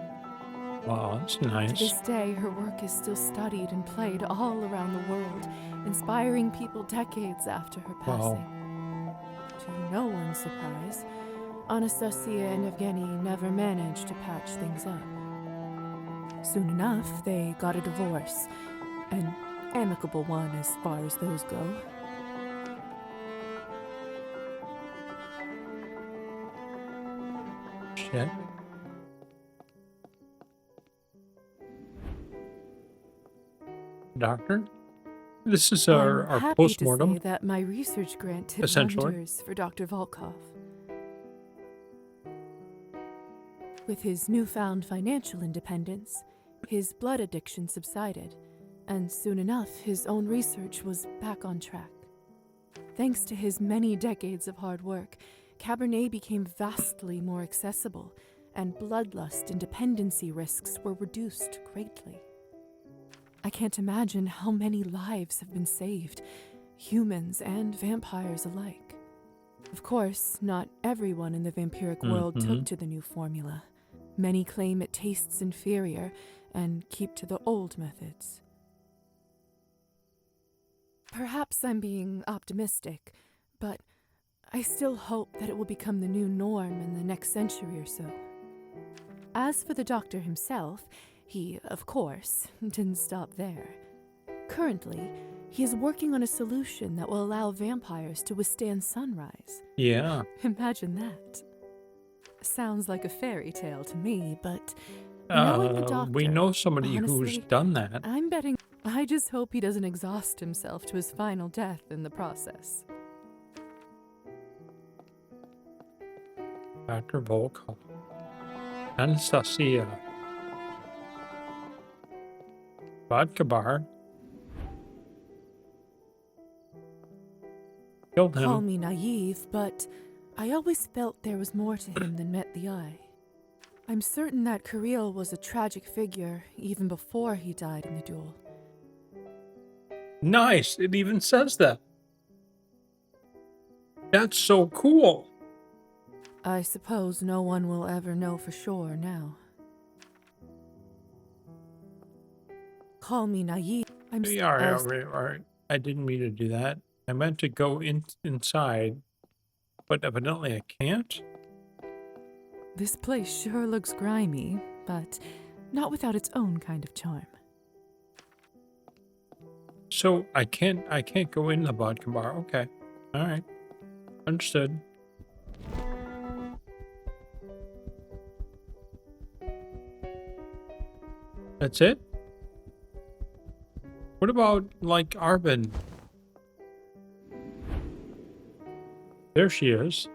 Wow, that's
To
nice.
this day, her work is still studied and played all around the world, inspiring people decades after her
Wow.
passing. To no one's surprise, Anastasia and Evgeny never managed to patch things up. Soon enough, they got a divorce, an amicable one as far as those go.
Shit. Doctor? This is
I'm
our
happy
postmortem.
to say that my research grant did
Essentially.
wonders for Dr. Volkov. With his newfound financial independence, his blood addiction subsided, and soon enough, his own research was back on track. Thanks to his many decades of hard work, Cabernet became vastly more accessible, and bloodlust and dependency risks were reduced greatly. I can't imagine how many lives have been saved, humans and vampires alike. Of course, not everyone in the vampiric world took to the new formula. Many claim it tastes inferior and keep to the old methods. Perhaps I'm being optimistic, but I still hope that it will become the new norm in the next century or so. As for the doctor himself, he, of course, didn't stop there. Currently, he is working on a solution that will allow vampires to withstand sunrise.
Yeah.
Imagine that. Sounds like a fairy tale to me, but knowing the doctor,
we know somebody who's
honestly,
done that.
I'm betting. I just hope he doesn't exhaust himself to his final death in the process.
Dr. Volkov. Anastasia. Vodka bar. Killed him.
Call me naive, but I always felt there was more to him than met the eye. I'm certain that Kirill was a tragic figure even before he died in the duel.
Nice. It even says that. That's so cool.
I suppose no one will ever know for sure now. Call me naive. I'm
All right. I didn't mean to do that. I meant to go inside, but evidently I can't.
This place sure looks grimy, but not without its own kind of charm.
So I can't go in the vodka bar. Okay. All right. Understood. That's it? What about, like, Arbin? There she is.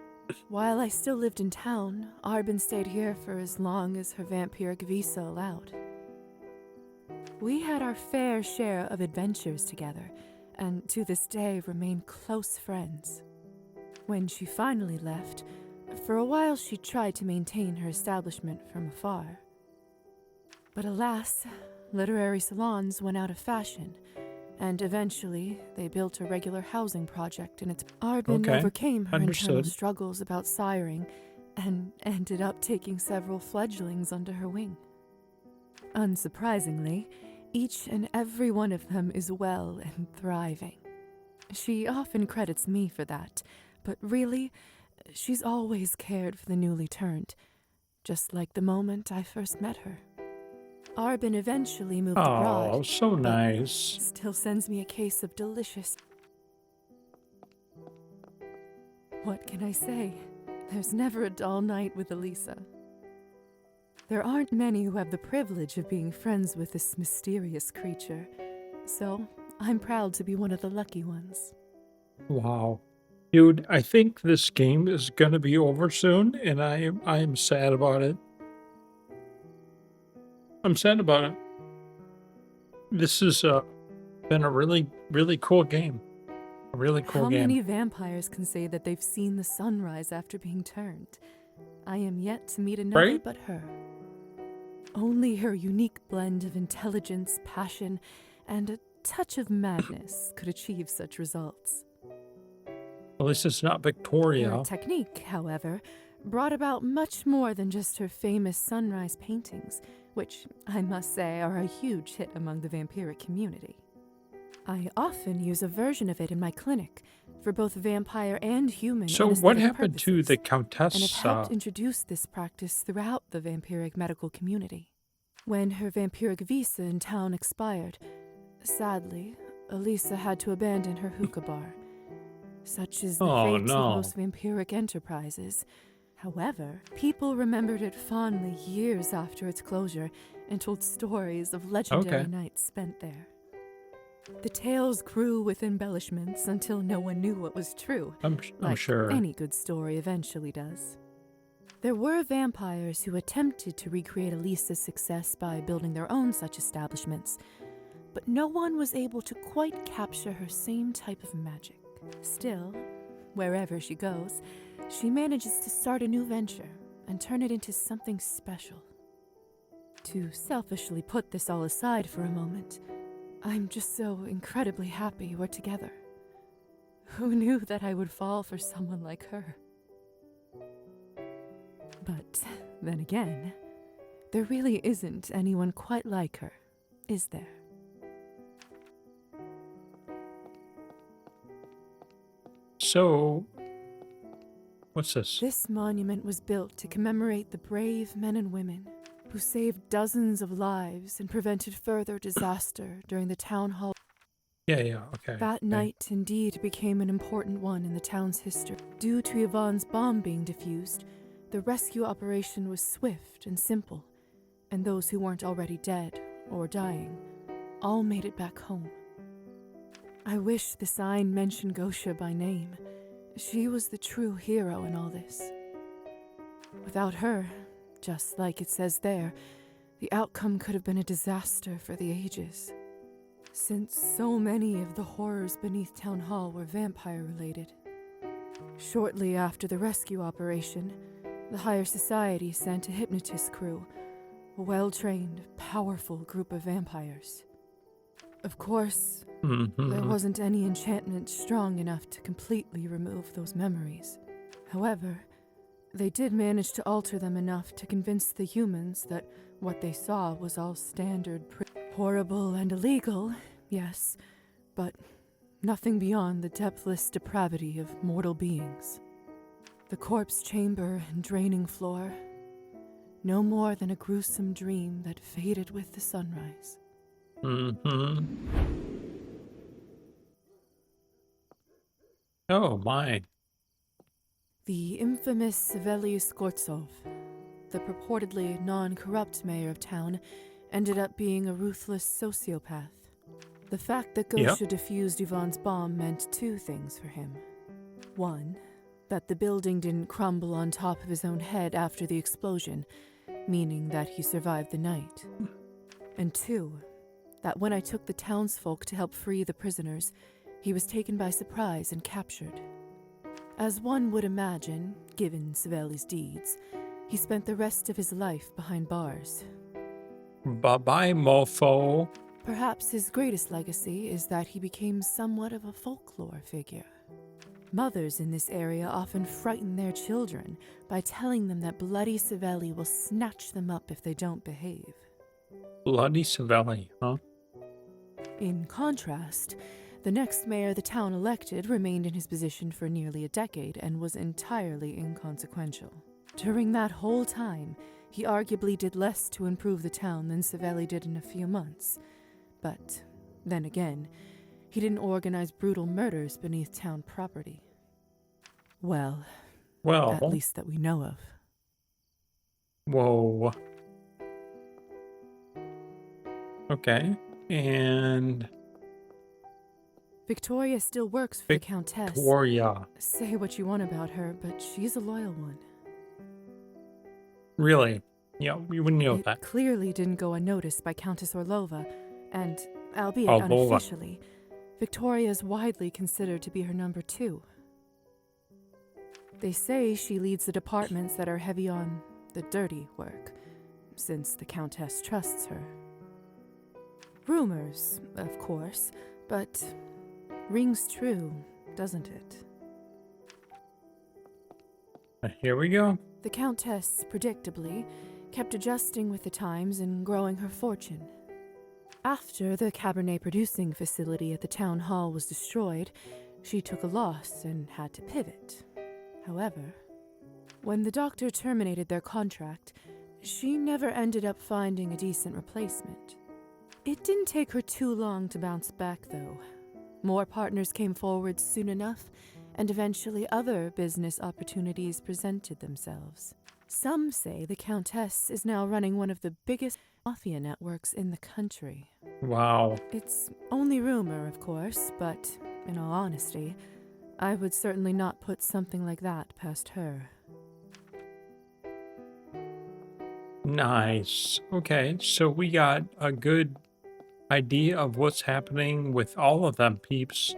While I still lived in town, Arbin stayed here for as long as her vampiric visa allowed. We had our fair share of adventures together, and to this day remain close friends. When she finally left, for a while she tried to maintain her establishment from afar. But alas, literary salons went out of fashion, and eventually they built a regular housing project in its... Arbin overcame her internal struggles about siring and ended up taking several fledglings under her wing. Unsurprisingly, each and every one of them is well and thriving. She often credits me for that, but really, she's always cared for the newly turned, just like the moment I first met her. Arbin eventually moved abroad.
Oh, so nice.
Still sends me a case of delicious... What can I say? There's never a dull night with Elisa. There aren't many who have the privilege of being friends with this mysterious creature, so I'm proud to be one of the lucky ones.
Wow. Dude, I think this game is going to be over soon, and I am sad about it. I'm sad about it. This has been a really, really cool game. A really cool game.
How many vampires can say that they've seen the sunrise after being turned? I am yet to meet another but her. Only her unique blend of intelligence, passion, and a touch of madness could achieve such results.
At least it's not Victoria.
Her technique, however, brought about much more than just her famous sunrise paintings, which I must say are a huge hit among the vampiric community. I often use a version of it in my clinic for both vampire and human
So what happened to the Countess?
And have helped introduce this practice throughout the vampiric medical community. When her vampiric visa in town expired, sadly, Elisa had to abandon her hookah bar. Such is the fate of most vampiric enterprises. However, people remembered it fondly years after its closure and told stories of legendary nights spent there. The tales grew with embellishments until no one knew what was true.
I'm sure.
Any good story eventually does. There were vampires who attempted to recreate Elisa's success by building their own such establishments, but no one was able to quite capture her same type of magic. Still, wherever she goes, she manages to start a new venture and turn it into something special. To selfishly put this all aside for a moment, I'm just so incredibly happy we're together. Who knew that I would fall for someone like her? But then again, there really isn't anyone quite like her, is there?
So, what's this?
This monument was built to commemorate the brave men and women who saved dozens of lives and prevented further disaster during the town hall.
Yeah, okay.
That night indeed became an important one in the town's history. Due to Yvonne's bomb being defused, the rescue operation was swift and simple, and those who weren't already dead or dying all made it back home. I wish the sign mentioned Gosha by name. She was the true hero in all this. Without her, just like it says there, the outcome could have been a disaster for the ages. Since so many of the horrors beneath Town Hall were vampire-related. Shortly after the rescue operation, the higher society sent a hypnotist crew, a well-trained, powerful group of vampires. Of course, there wasn't any enchantment strong enough to completely remove those memories. However, they did manage to alter them enough to convince the humans that what they saw was all standard, horrible and illegal, yes, but nothing beyond the depthless depravity of mortal beings. The corpse chamber and draining floor, no more than a gruesome dream that faded with the sunrise.
Oh, my.
The infamous Sevelius Gortsov, the purportedly non-corrupt mayor of town, ended up being a ruthless sociopath. The fact that Gosha defused Yvonne's bomb meant two things for him. One, that the building didn't crumble on top of his own head after the explosion, meaning that he survived the night. And two, that when I took the townsfolk to help free the prisoners, he was taken by surprise and captured. As one would imagine, given Saveli's deeds, he spent the rest of his life behind bars.
Bye-bye, mofo.
Perhaps his greatest legacy is that he became somewhat of a folklore figure. Mothers in this area often frighten their children by telling them that Bloody Savelli will snatch them up if they don't behave.
Bloody Savelli, huh?
In contrast, the next mayor the town elected remained in his position for nearly a decade and was entirely inconsequential. During that whole time, he arguably did less to improve the town than Savelli did in a few months. But then again, he didn't organize brutal murders beneath town property. Well, at least that we know of.
Whoa. Okay, and...
Victoria still works for the Countess.
Victoria.
Say what you want about her, but she's a loyal one.
Really? Yeah, we wouldn't know that.
Clearly didn't go unnoticed by Countess Orlova, and, albeit
Orlova.
unofficially, Victoria is widely considered to be her number two. They say she leads the departments that are heavy on the dirty work, since the Countess trusts her. Rumors, of course, but rings true, doesn't it?
Here we go.
The Countess, predictably, kept adjusting with the times and growing her fortune. After the Cabernet producing facility at the town hall was destroyed, she took a loss and had to pivot. However, when the doctor terminated their contract, she never ended up finding a decent replacement. It didn't take her too long to bounce back, though. More partners came forward soon enough, and eventually other business opportunities presented themselves. Some say the Countess is now running one of the biggest mafia networks in the country.
Wow.
It's only rumor, of course, but in all honesty, I would certainly not put something like that past her.
Nice. Okay, so we got a good idea of what's happening with all of them peeps.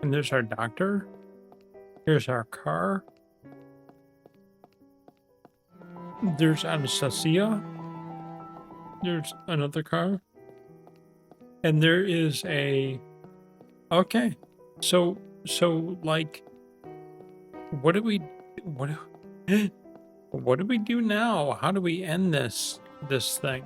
And there's our doctor. Here's our car. There's Anastasia. There's another car. And there is a... Okay. So like, what do we do now? How do we end this thing?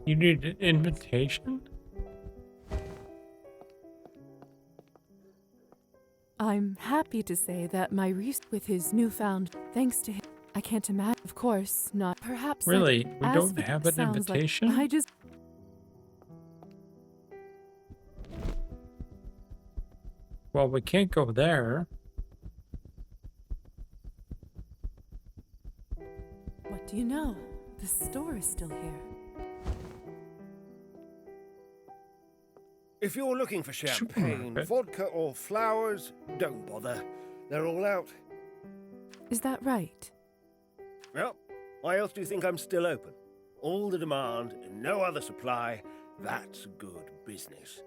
You need an invitation?
I'm happy to say that my with his newfound, thanks to him, I can't imagine, of course, not perhaps.
Really? We
as
don't
for-
have an
sounds like
invitation?
I just.
Well, we can't go there.
What do you know? The store is still here.
If you're looking for champagne,
Supermarket.
vodka, or flowers, don't bother. They're all out.
Is that right?
Well, why else do you think I'm still open? All the demand and no other supply. That's good business.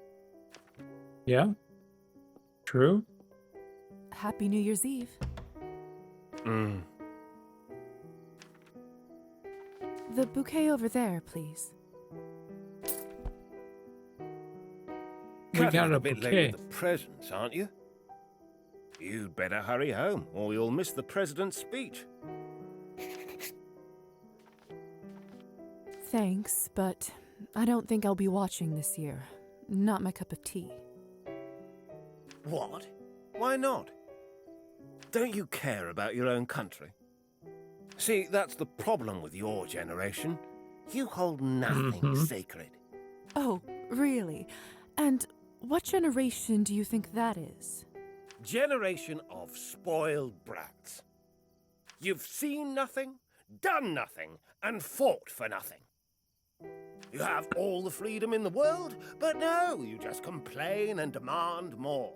Yeah? True?
Happy New Year's Eve. The bouquet over there, please.
We got a
bit
bouquet.
late with the presents, aren't you? You'd better hurry home, or you'll miss the president's speech.
Thanks, but I don't think I'll be watching this year. Not my cup of tea.
What? Why not? Don't you care about your own country? See, that's the problem with your generation. You hold nothing sacred.
Oh, really? And what generation do you think that is?
Generation of spoiled brats. You've seen nothing, done nothing, and fought for nothing. You have all the freedom in the world, but no, you just complain and demand more.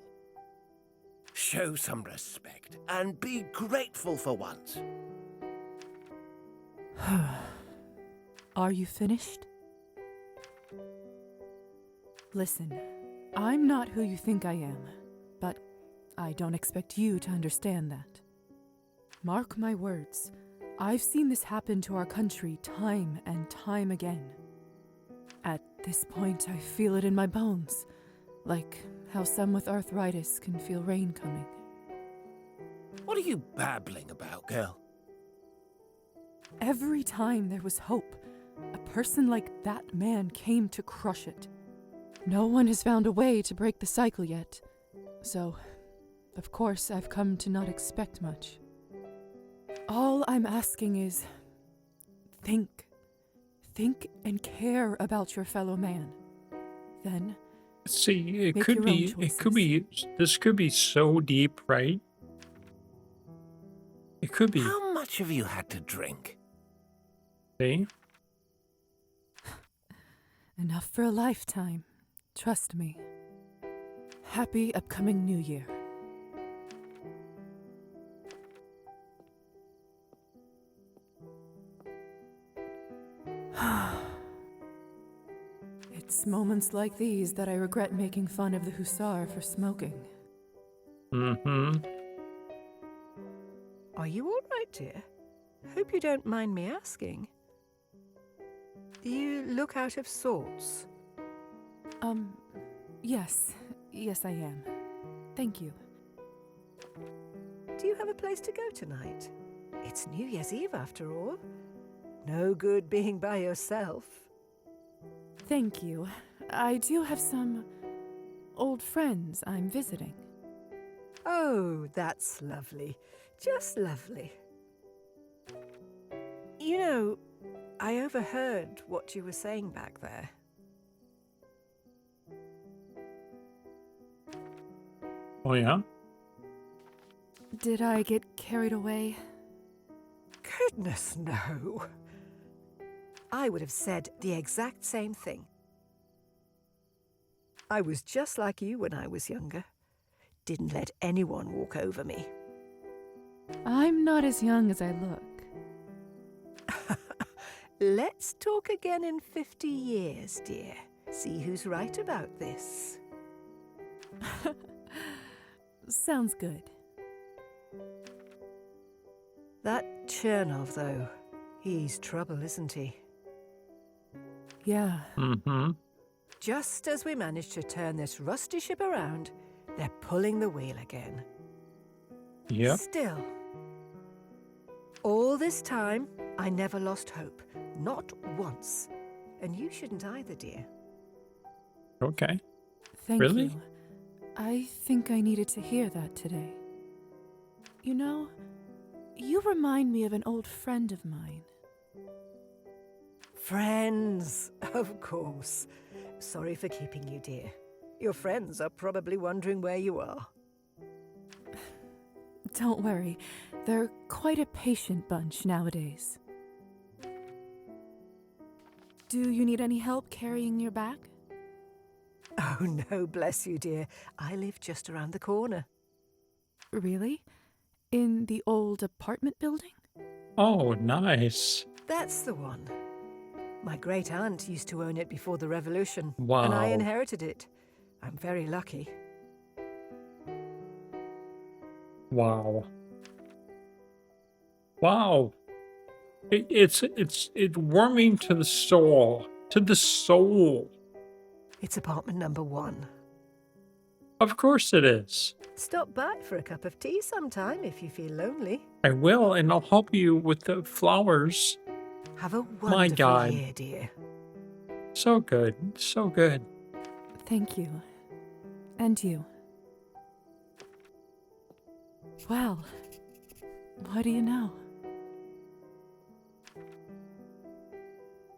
Show some respect and be grateful for once.
Are you finished? Listen, I'm not who you think I am, but I don't expect you to understand that. Mark my words, I've seen this happen to our country time and time again. At this point, I feel it in my bones, like how some with arthritis can feel rain coming.
What are you babbling about, girl?
Every time there was hope, a person like that man came to crush it. No one has found a way to break the cycle yet, so, of course, I've come to not expect much. All I'm asking is, think and care about your fellow man. Then,
See, it
make
could
your own
be, this could be so deep, right? It could be.
How much have you had to drink?
See?
Enough for a lifetime. Trust me. Happy upcoming New Year. It's moments like these that I regret making fun of the hussar for smoking.
Are you all right, dear? Hope you don't mind me asking. You look out of sorts.
Yes. Yes, I am. Thank you.
Do you have a place to go tonight? It's New Year's Eve, after all. No good being by yourself.
Thank you. I do have some old friends I'm visiting.
Oh, that's lovely. Just lovely. You know, I overheard what you were saying back there.
Oh, yeah?
Did I get carried away?
Goodness, no. I would have said the exact same thing. I was just like you when I was younger. Didn't let anyone walk over me.
I'm not as young as I look.
Let's talk again in 50 years, dear. See who's right about this.
Sounds good.
That Chernov, though, he's trouble, isn't he?
Yeah.
Mm-hmm.
Just as we managed to turn this rusty ship around, they're pulling the wheel again.
Yep.
Still, all this time, I never lost hope. Not once. And you shouldn't either, dear.
Okay.
Thank
Really?
you. I think I needed to hear that today. You know, you remind me of an old friend of mine.
Friends, of course. Sorry for keeping you, dear. Your friends are probably wondering where you are.
Don't worry, they're quite a patient bunch nowadays. Do you need any help carrying your bag?
Oh, no, bless you, dear. I live just around the corner.
Really? In the old apartment building?
Oh, nice.
That's the one. My great-aunt used to own it before the revolution,
Wow.
and I inherited it. I'm very lucky.
Wow. Wow. It's warming to the soul. To the soul.
It's apartment number 1.
Of course it is.
Stop by for a cup of tea sometime if you feel lonely.
I will, and I'll help you with the flowers.
Have a wonderful
My God.
year, dear.
So good. So good.
Thank you. And you. Well, what do you know?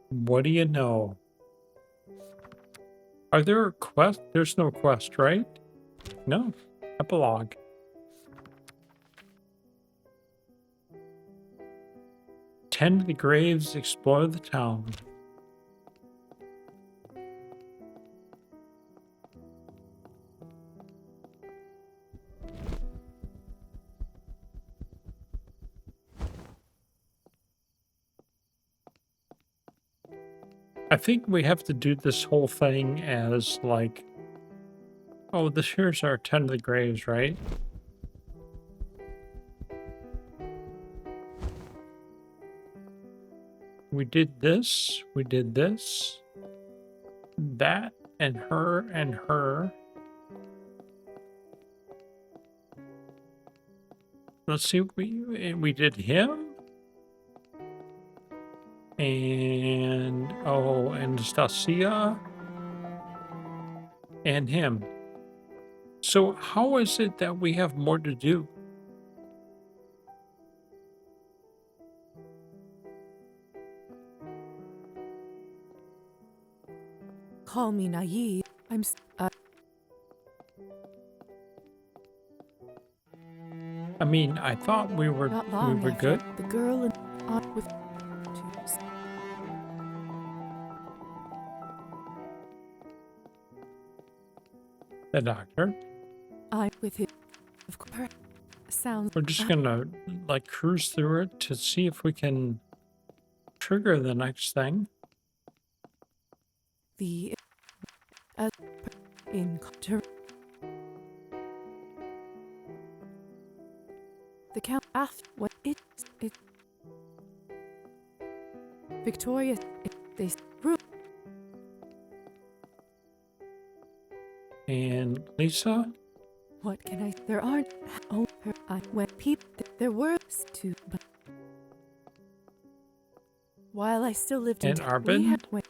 What do you know? Are there quests? There's no quest, right? No. Epilogue. Tend the graves, explore the town. I think we have to do this whole thing as like, oh, this here's our Tend the Graves, right? We did this, that, and her. Let's see, we did him. And, oh, Anastasia. And him. So how is it that we have more to do?
Call me naive.
I mean, I thought we were
Not long after
good.
the girl and with
The doctor.
I with it. Of course, sounds.
We're just gonna like cruise through it to see if we can trigger the next thing.
The in the count after what it Victoria they
And Lisa.
What can I? There aren't. Oh, I went people. There were two, but while I still lived in
And Arbin?
we had went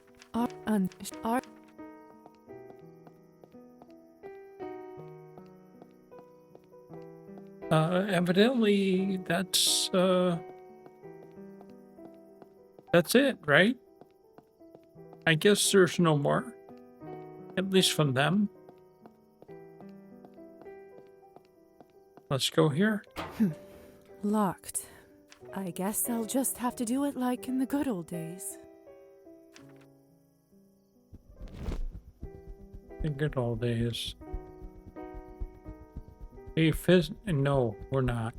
Evidently that's it, right? I guess there's no more. At least from them. Let's go here.
Locked. I guess I'll just have to do it like in the good old days.
The good old days. Hey, no, we're not.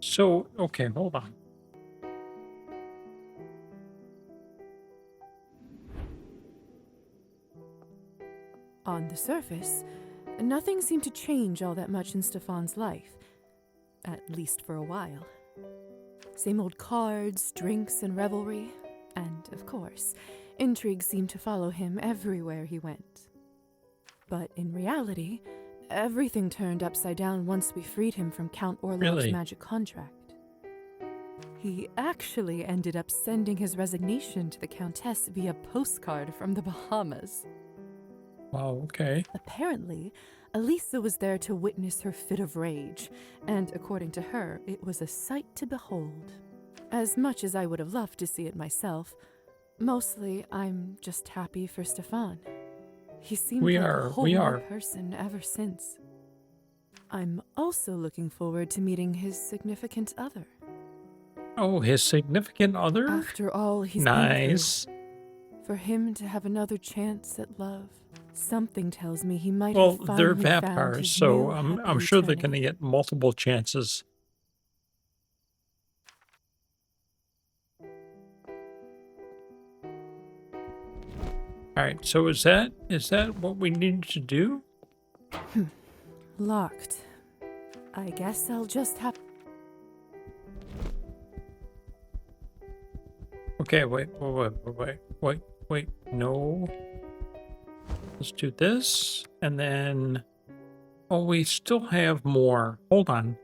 So, okay, hold on.
On the surface, nothing seemed to change all that much in Stefan's life. at least for a while. Same old cards, drinks, and revelry. And, of course, intrigue seemed to follow him everywhere he went. But in reality, everything turned upside down once we freed him from Count Orlov's
Really?
magic contract. He actually ended up sending his resignation to the Countess via postcard from the Bahamas.
Wow, okay.
Apparently, Liza was there to witness her fit of rage, and according to her, it was a sight to behold. As much as I would have loved to see it myself, mostly I'm just happy for Stefan. He seemed like a whole new person ever since. I'm also looking forward to meeting his significant other.
Oh, his significant other?
After all he's
nice.
been through, for him to have another chance at love, something tells me he might
Well,
have finally
they're
found
vampires,
his
so
new
I'm
happy
sure they're
eternity.
going to get multiple chances. All right, so is that what we need to do?
Locked. I guess I'll just have...
Okay, wait, no. Let's do this, and then... Oh, we still have more. Hold on.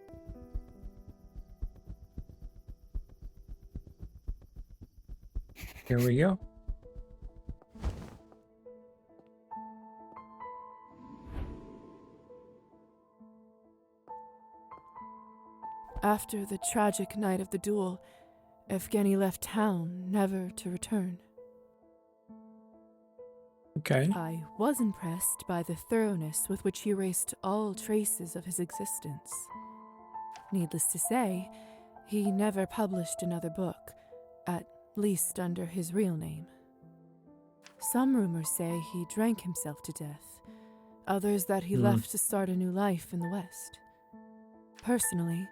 Here we go.
After the tragic night of the duel, Evgeny left town, never to return.
Okay.
I was impressed by the thoroughness with which he erased all traces of his existence. Needless to say, he never published another book, at least under his real name. Some rumors say he drank himself to death, others that he left to start a new life in the West. Personally,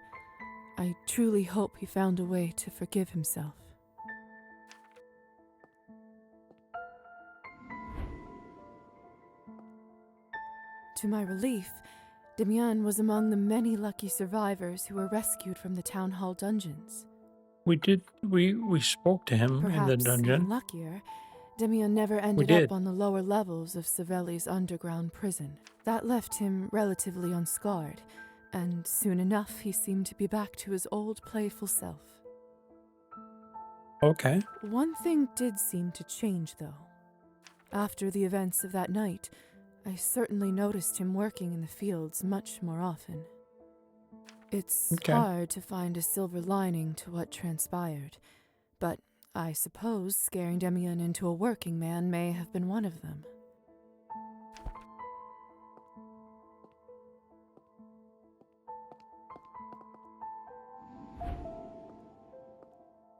I truly hope he found a way to forgive himself. To my relief, Demian was among the many lucky survivors who were rescued from the town hall dungeons.
We spoke to him in the dungeon.
Even luckier, Demian never ended up on the lower levels of Savelli's underground prison. That left him relatively unscarred, and soon enough he seemed to be back to his old playful self.
Okay.
One thing did seem to change, though. After the events of that night, I certainly noticed him working in the fields much more often. It's hard to find a silver lining to what transpired, but I suppose scaring Demian into a working man may have been one of them.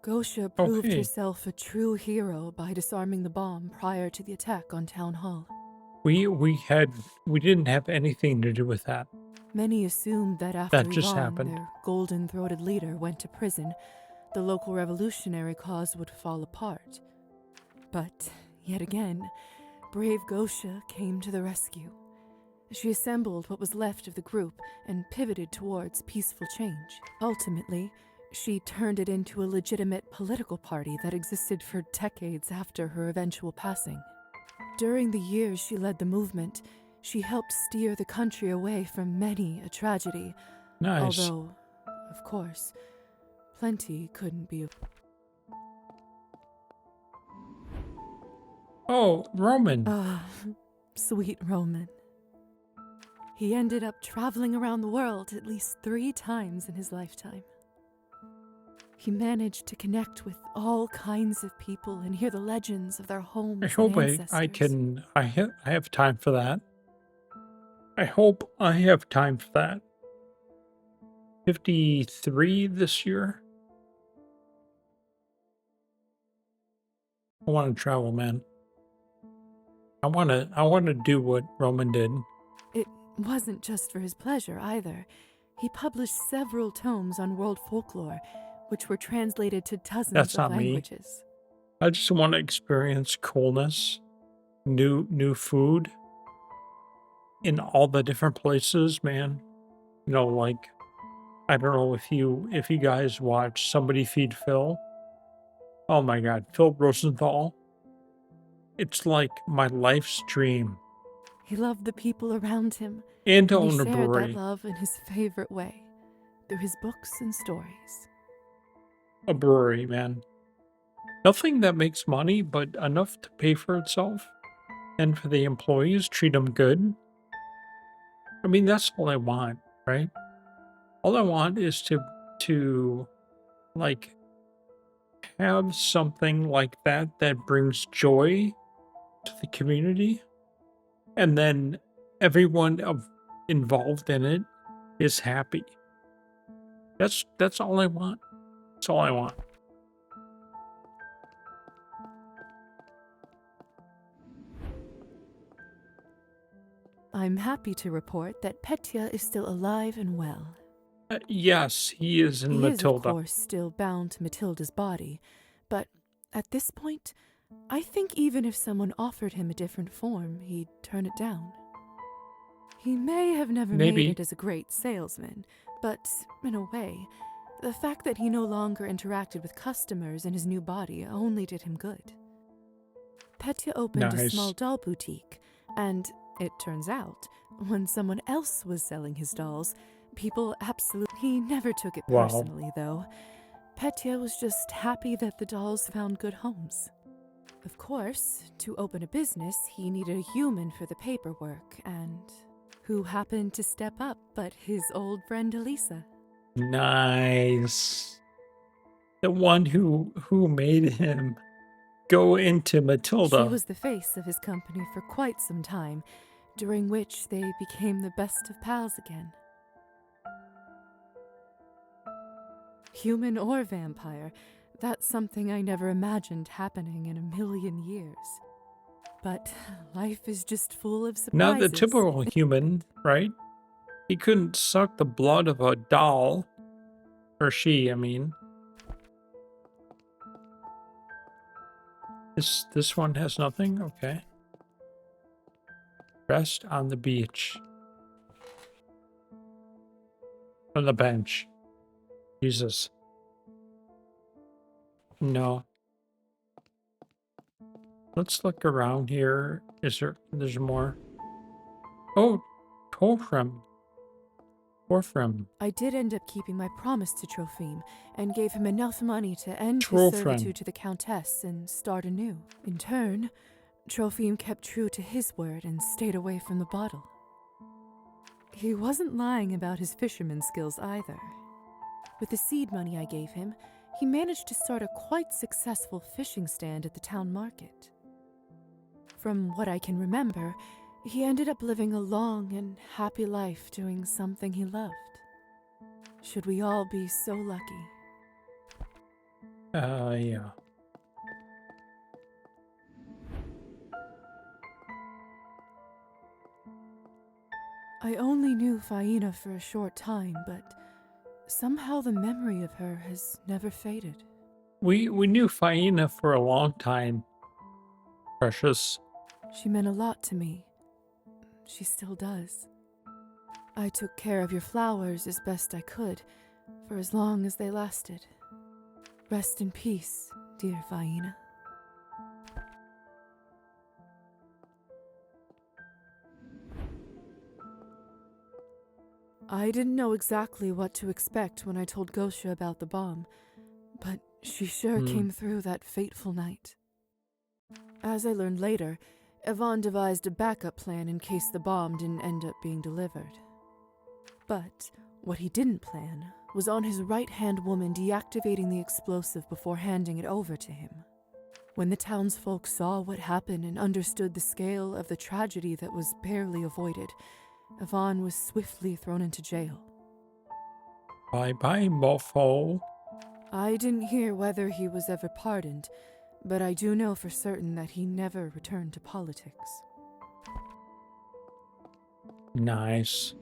Gosha proved herself a true hero by disarming the bomb prior to the attack on Town Hall.
We didn't have anything to do with that.
Many assumed that after
just
Ivan,
happened.
their golden-throated leader, went to prison, the local revolutionary cause would fall apart. But, yet again, brave Gosha came to the rescue. She assembled what was left of the group and pivoted towards peaceful change. Ultimately, she turned it into a legitimate political party that existed for decades after her eventual passing. During the years she led the movement, she helped steer the country away from many a tragedy.
Nice.
Although, of course, plenty couldn't be.
Oh, Roman.
Ah, sweet Roman. He ended up traveling around the world at least 3 times in his lifetime. He managed to connect with all kinds of people and hear the legends of their homes
I hope
and ancestors.
I have time for that. I hope I have time for that. 53 this year. I want to travel, man. I want to do what Roman did.
It wasn't just for his pleasure either. He published several tomes on world folklore, which were translated to dozens
That's
of
not me.
languages.
I just want to experience coolness, new food in all the different places, man. You know, like I don't know if you guys watch Somebody Feed Phil. Oh my god, Phil Rosenthal. It's like my life's dream.
He loved the people around him,
And to
and he
own a
shared that
brewery.
love in his favorite way, through his books and stories.
A brewery, man. Nothing that makes money, but enough to pay for itself. And for the employees, treat them good. I mean, that's all I want, right? All I want is to like have something like that brings joy to the community, and then everyone involved in it is happy. That's all I want. That's all I want.
I'm happy to report that Petya is still alive and well.
Yes, he is in
He is, of
Matilda.
course, still bound to Matilda's body, but at this point, I think even if someone offered him a different form, he'd turn it down. He may have never
Maybe.
made it as a great salesman, but in a way, the fact that he no longer interacted with customers in his new body only did him good. Petya opened a
Nice.
small doll boutique, and it turns out, when someone else was selling his dolls, people absolutely... He never took it
Wow.
personally, though. Petya was just happy that the dolls found good homes. Of course, to open a business, he needed a human for the paperwork, and who happened to step up but his old friend Liza.
Nice. The one who made him go into Matilda.
She was the face of his company for quite some time, during which they became the best of pals again. Human or vampire, that's something I never imagined happening in a million years. But life is just full of surprises.
Not the typical human, right? He couldn't suck the blood of a doll. Or she, I mean. This one has nothing? Okay. Rest on the beach. On the bench. Jesus. No. Let's look around here. There's more? Oh, Torfram.
I did end up keeping my promise to Trophim and gave him enough money to end his
Trophim.
servitude to the Countess and start anew. In turn, Trophim kept true to his word and stayed away from the bottle. He wasn't lying about his fisherman skills either. With the seed money I gave him, he managed to start a quite successful fishing stand at the town market. From what I can remember, he ended up living a long and happy life doing something he loved. Should we all be so lucky?
Yeah.
I only knew Faina for a short time, but somehow the memory of her has never faded.
We knew Faina for a long time. Precious.
She meant a lot to me. She still does. I took care of your flowers as best I could, for as long as they lasted. Rest in peace, dear Faina. I didn't know exactly what to expect when I told Gosha about the bomb, but she sure came through that fateful night. As I learned later, Yvonne devised a backup plan in case the bomb didn't end up being delivered. But what he didn't plan was on his right-hand woman deactivating the explosive before handing it over to him. When the townsfolk saw what happened and understood the scale of the tragedy that was barely avoided, Yvonne was swiftly thrown into jail.
Bye-bye, mofo.
I didn't hear whether he was ever pardoned, but I do know for certain that he never returned to politics.
Nice.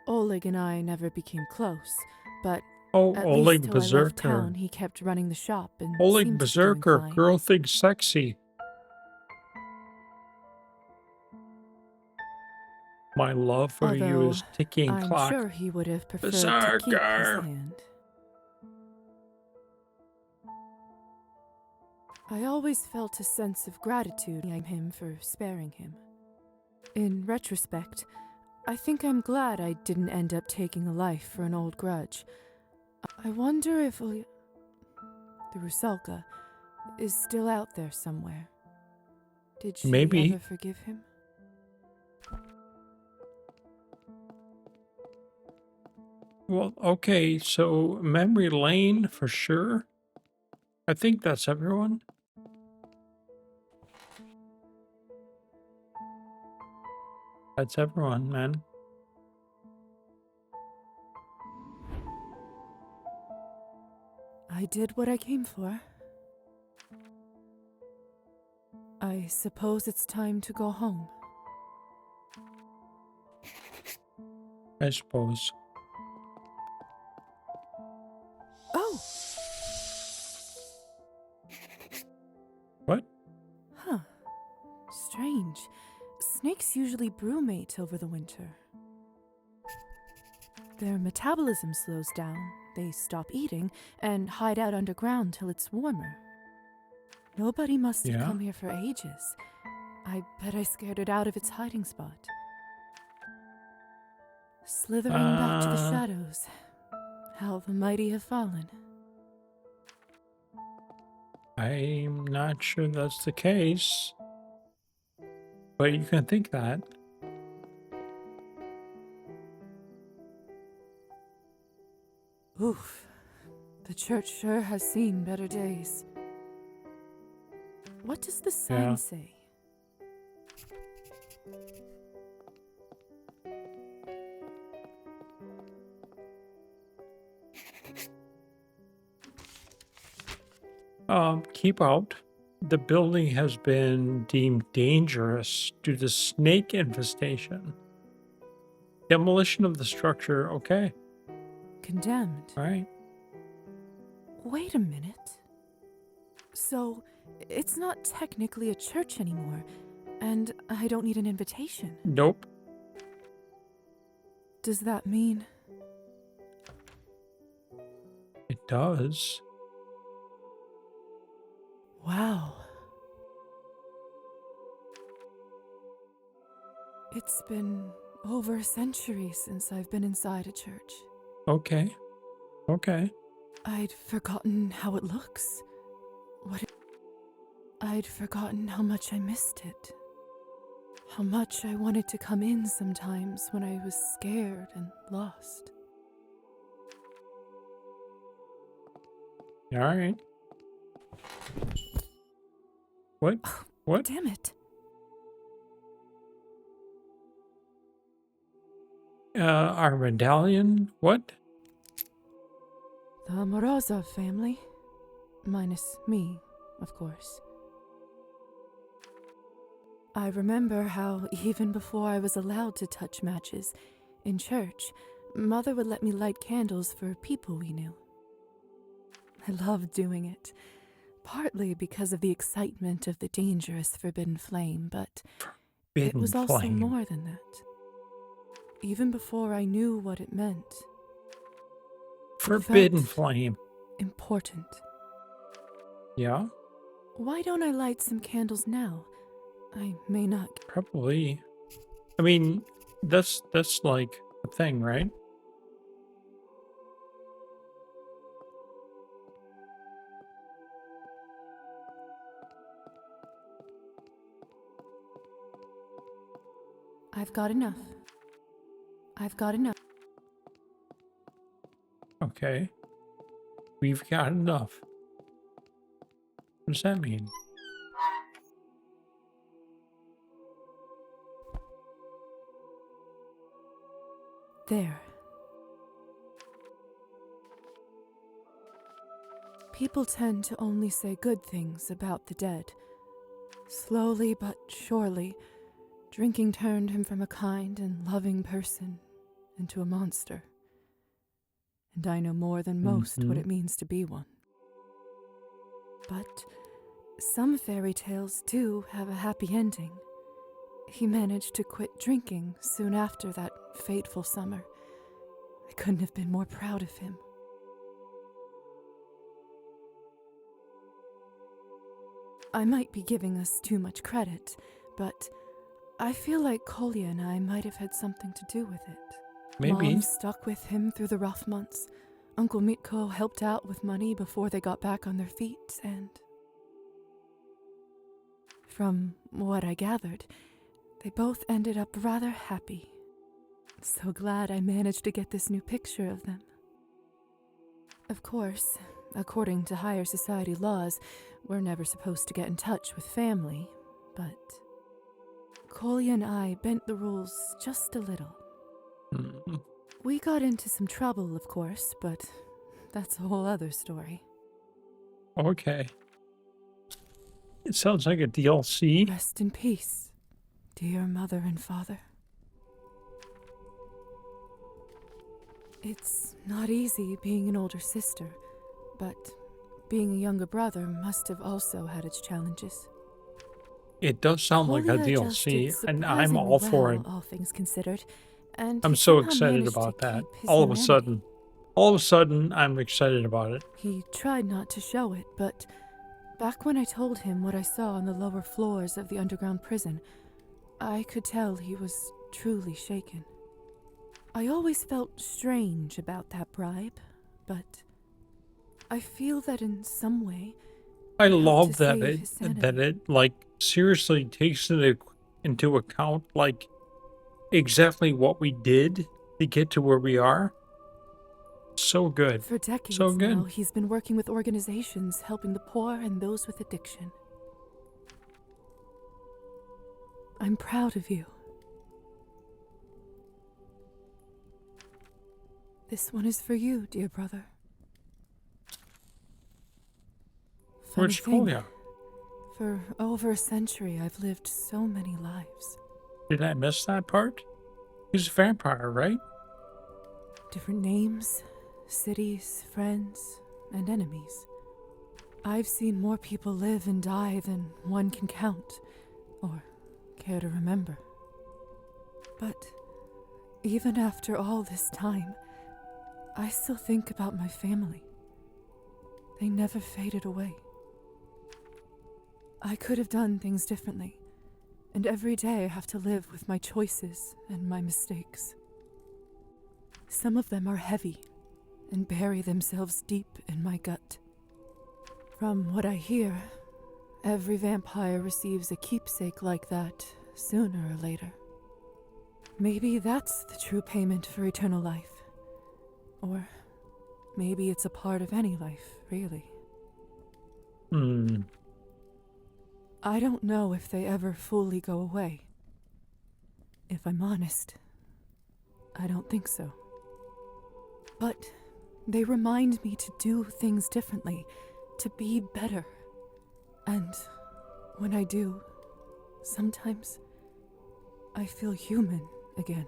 Oleg and I never became close, but
Oh,
at
Oleg
least till I left
Berserker.
town, he kept running the shop and
Oleg
seemed to be doing
Berserker.
fine.
Girl thinks sexy. My love for you
Although,
is ticking
I'm
clock.
sure he would have preferred to keep his
Berserker!
hand. I always felt a sense of gratitude in him for sparing him. In retrospect, I think I'm glad I didn't end up taking a life for an old grudge. I wonder if the Rusalka is still out there somewhere. Did she
Maybe.
ever forgive him?
Well, okay, so memory lane for sure. I think that's everyone. That's everyone, man.
I did what I came for. I suppose it's time to go home.
I suppose.
Oh!
What?
Huh. Strange. Snakes usually brumate over the winter. Their metabolism slows down, they stop eating, and hide out underground till it's warmer. Nobody must have come here for ages. I bet I scared it out of its hiding spot. Slithering back to the shadows. How the mighty have fallen.
I'm not sure that's the case. But you can think that.
Oof. The church sure has seen better days. What does the sign say?
Keep out. The building has been deemed dangerous due to snake infestation. Demolition of the structure, okay.
Condemned.
All right.
Wait a minute. So, it's not technically a church anymore, and I don't need an invitation.
Nope.
Does that mean...
It does.
Wow. It's been over a century since I've been inside a church.
Okay. Okay.
I'd forgotten how it looks. I'd forgotten how much I missed it. How much I wanted to come in sometimes when I was scared and lost.
All right. What? What?
Damn it.
Our medallion? What?
The Morozov family. Minus me, of course. I remember how, even before I was allowed to touch matches, in church, Mother would let me light candles for people we knew. I loved doing it, partly because of the excitement of the dangerous forbidden flame, but it was also more than that. Even before I knew what it meant.
Forbidden flame.
Important.
Yeah?
Why don't I light some candles now? I may not.
Probably. I mean, that's like a thing, right?
I've got enough. I've got enough.
Okay. We've got enough. What does that mean?
There. People tend to only say good things about the dead. Slowly but surely, drinking turned him from a kind and loving person into a monster. And I know more than most what it means to be one. But some fairy tales do have a happy ending. He managed to quit drinking soon after that fateful summer. I couldn't have been more proud of him. I might be giving us too much credit, but I feel like Kolya and I might have had something to do with it.
Maybe.
Mom stuck with him through the rough months. Uncle Mitko helped out with money before they got back on their feet, and from what I gathered, they both ended up rather happy. So glad I managed to get this new picture of them. Of course, according to higher society laws, we're never supposed to get in touch with family, but Kolya and I bent the rules just a little. We got into some trouble, of course, but that's a whole other story.
Okay. It sounds like a DLC.
Rest in peace, dear mother and father. It's not easy being an older sister, but being a younger brother must have also had its challenges.
It does sound like a
Kolya just did
DLC, and I'm
surprisingly
all for
well,
it.
all things considered, and
I'm
he
so
somehow
excited
managed
about
to
that.
keep his
All of a
humanity.
sudden, I'm excited about it.
He tried not to show it, but back when I told him what I saw on the lower floors of the underground prison, I could tell he was truly shaken. I always felt strange about that bribe, but I feel that in some way
I
it helped
love
to
that
save his sanity.
it like seriously takes it into account like exactly what we did to get to where we are. So good.
For decades
So good.
now, he's been working with organizations helping the poor and those with addiction. I'm proud of you. This one is for you, dear brother.
Where's
Funny thing,
Kolya?
for over a century, I've lived so many lives.
Did I miss that part? He's a vampire, right?
Different names, cities, friends, and enemies. I've seen more people live and die than one can count, or care to remember. But even after all this time, I still think about my family. They never faded away. I could have done things differently, and every day I have to live with my choices and my mistakes. Some of them are heavy and bury themselves deep in my gut. From what I hear, every vampire receives a keepsake like that sooner or later. Maybe that's the true payment for eternal life. Or maybe it's a part of any life, really. I don't know if they ever fully go away. If I'm honest, I don't think so. But they remind me to do things differently, to be better. And when I do, sometimes I feel human again.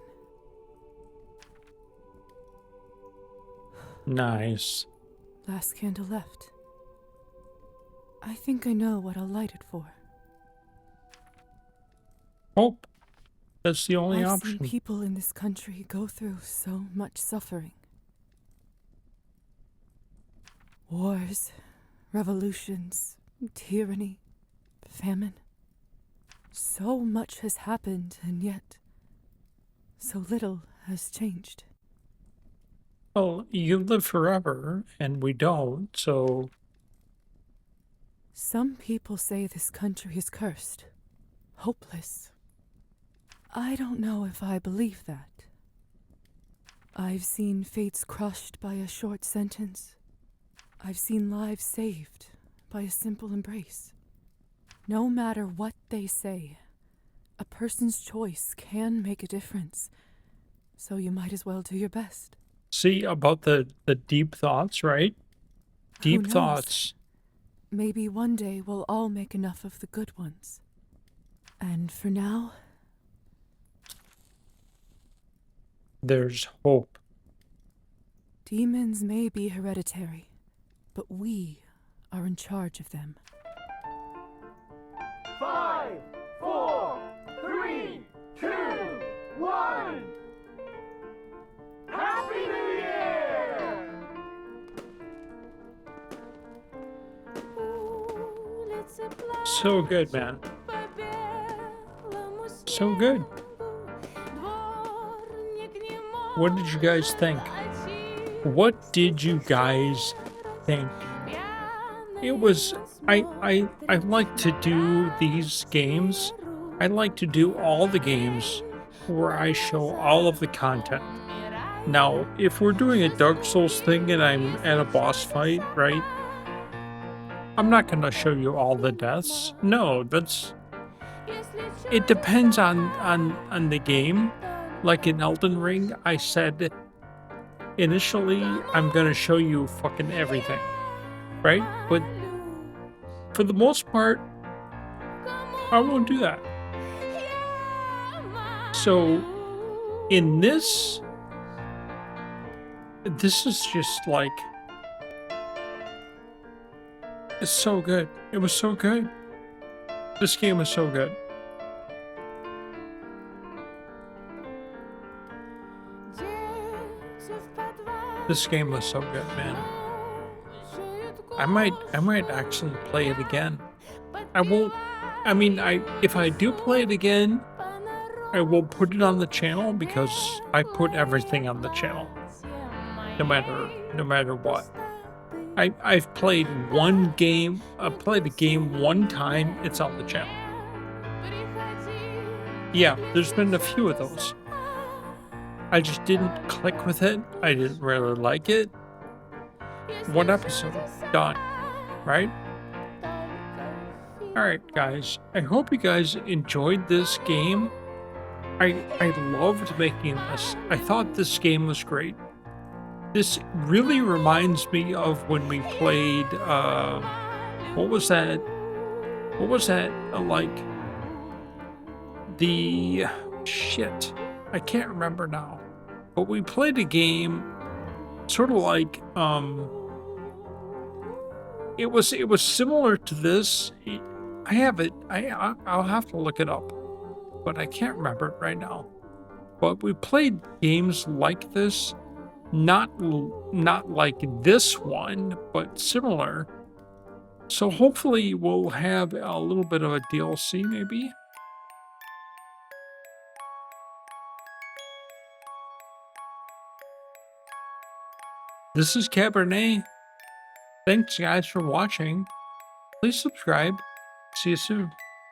Nice.
Last candle left. I think I know what I'll light it for.
Hope. That's the only
I've
option.
seen people in this country go through so much suffering. Wars, revolutions, tyranny, famine. So much has happened, and yet so little has changed.
Well, you live forever, and we don't, so...
Some people say this country is cursed, hopeless. I don't know if I believe that. I've seen fates crushed by a short sentence. I've seen lives saved by a simple embrace. No matter what they say, a person's choice can make a difference, so you might as well do your best.
See, about the deep thoughts, right? Deep
knows?
thoughts.
Maybe one day we'll all make enough of the good ones. And for now,
there's hope.
Demons may be hereditary, but we are in charge of them.
5, 4, 3,
So good, man. So good. What did you guys think? What did you guys think? It was I like to do these games. I like to do all the games where I show all of the content. Now, if we're doing a Dark Souls thing and I'm at a boss fight, right? I'm not going to show you all the deaths. No, it depends on the game. Like in Elden Ring, I said initially I'm going to show you fucking everything, right? But for the most part, I won't do that. So in this is just like, it's so good. It was so good. This game was so good. This game was so good, man. I might actually play it again. I won't. I mean, if I do play it again, I will put it on the channel because I put everything on the channel, no matter what. I've played one game. I played a game one time. It's on the channel. Yeah, there's been a few of those. I just didn't click with it. I didn't really like it. One episode, done. Right? Alright, guys. I hope you guys enjoyed this game. I loved making this. I thought this game was great. This really reminds me of when we played, what was that? What was that? Like, the shit. I can't remember now. But we played a game sort of like, it was similar to this. I have it. I'll have to look it up, but I can't remember it right now. But we played games like this, not like this one, but similar. So hopefully we'll have a little bit of a DLC maybe. This is Cabernet. Thanks guys for watching. Please subscribe. See you soon.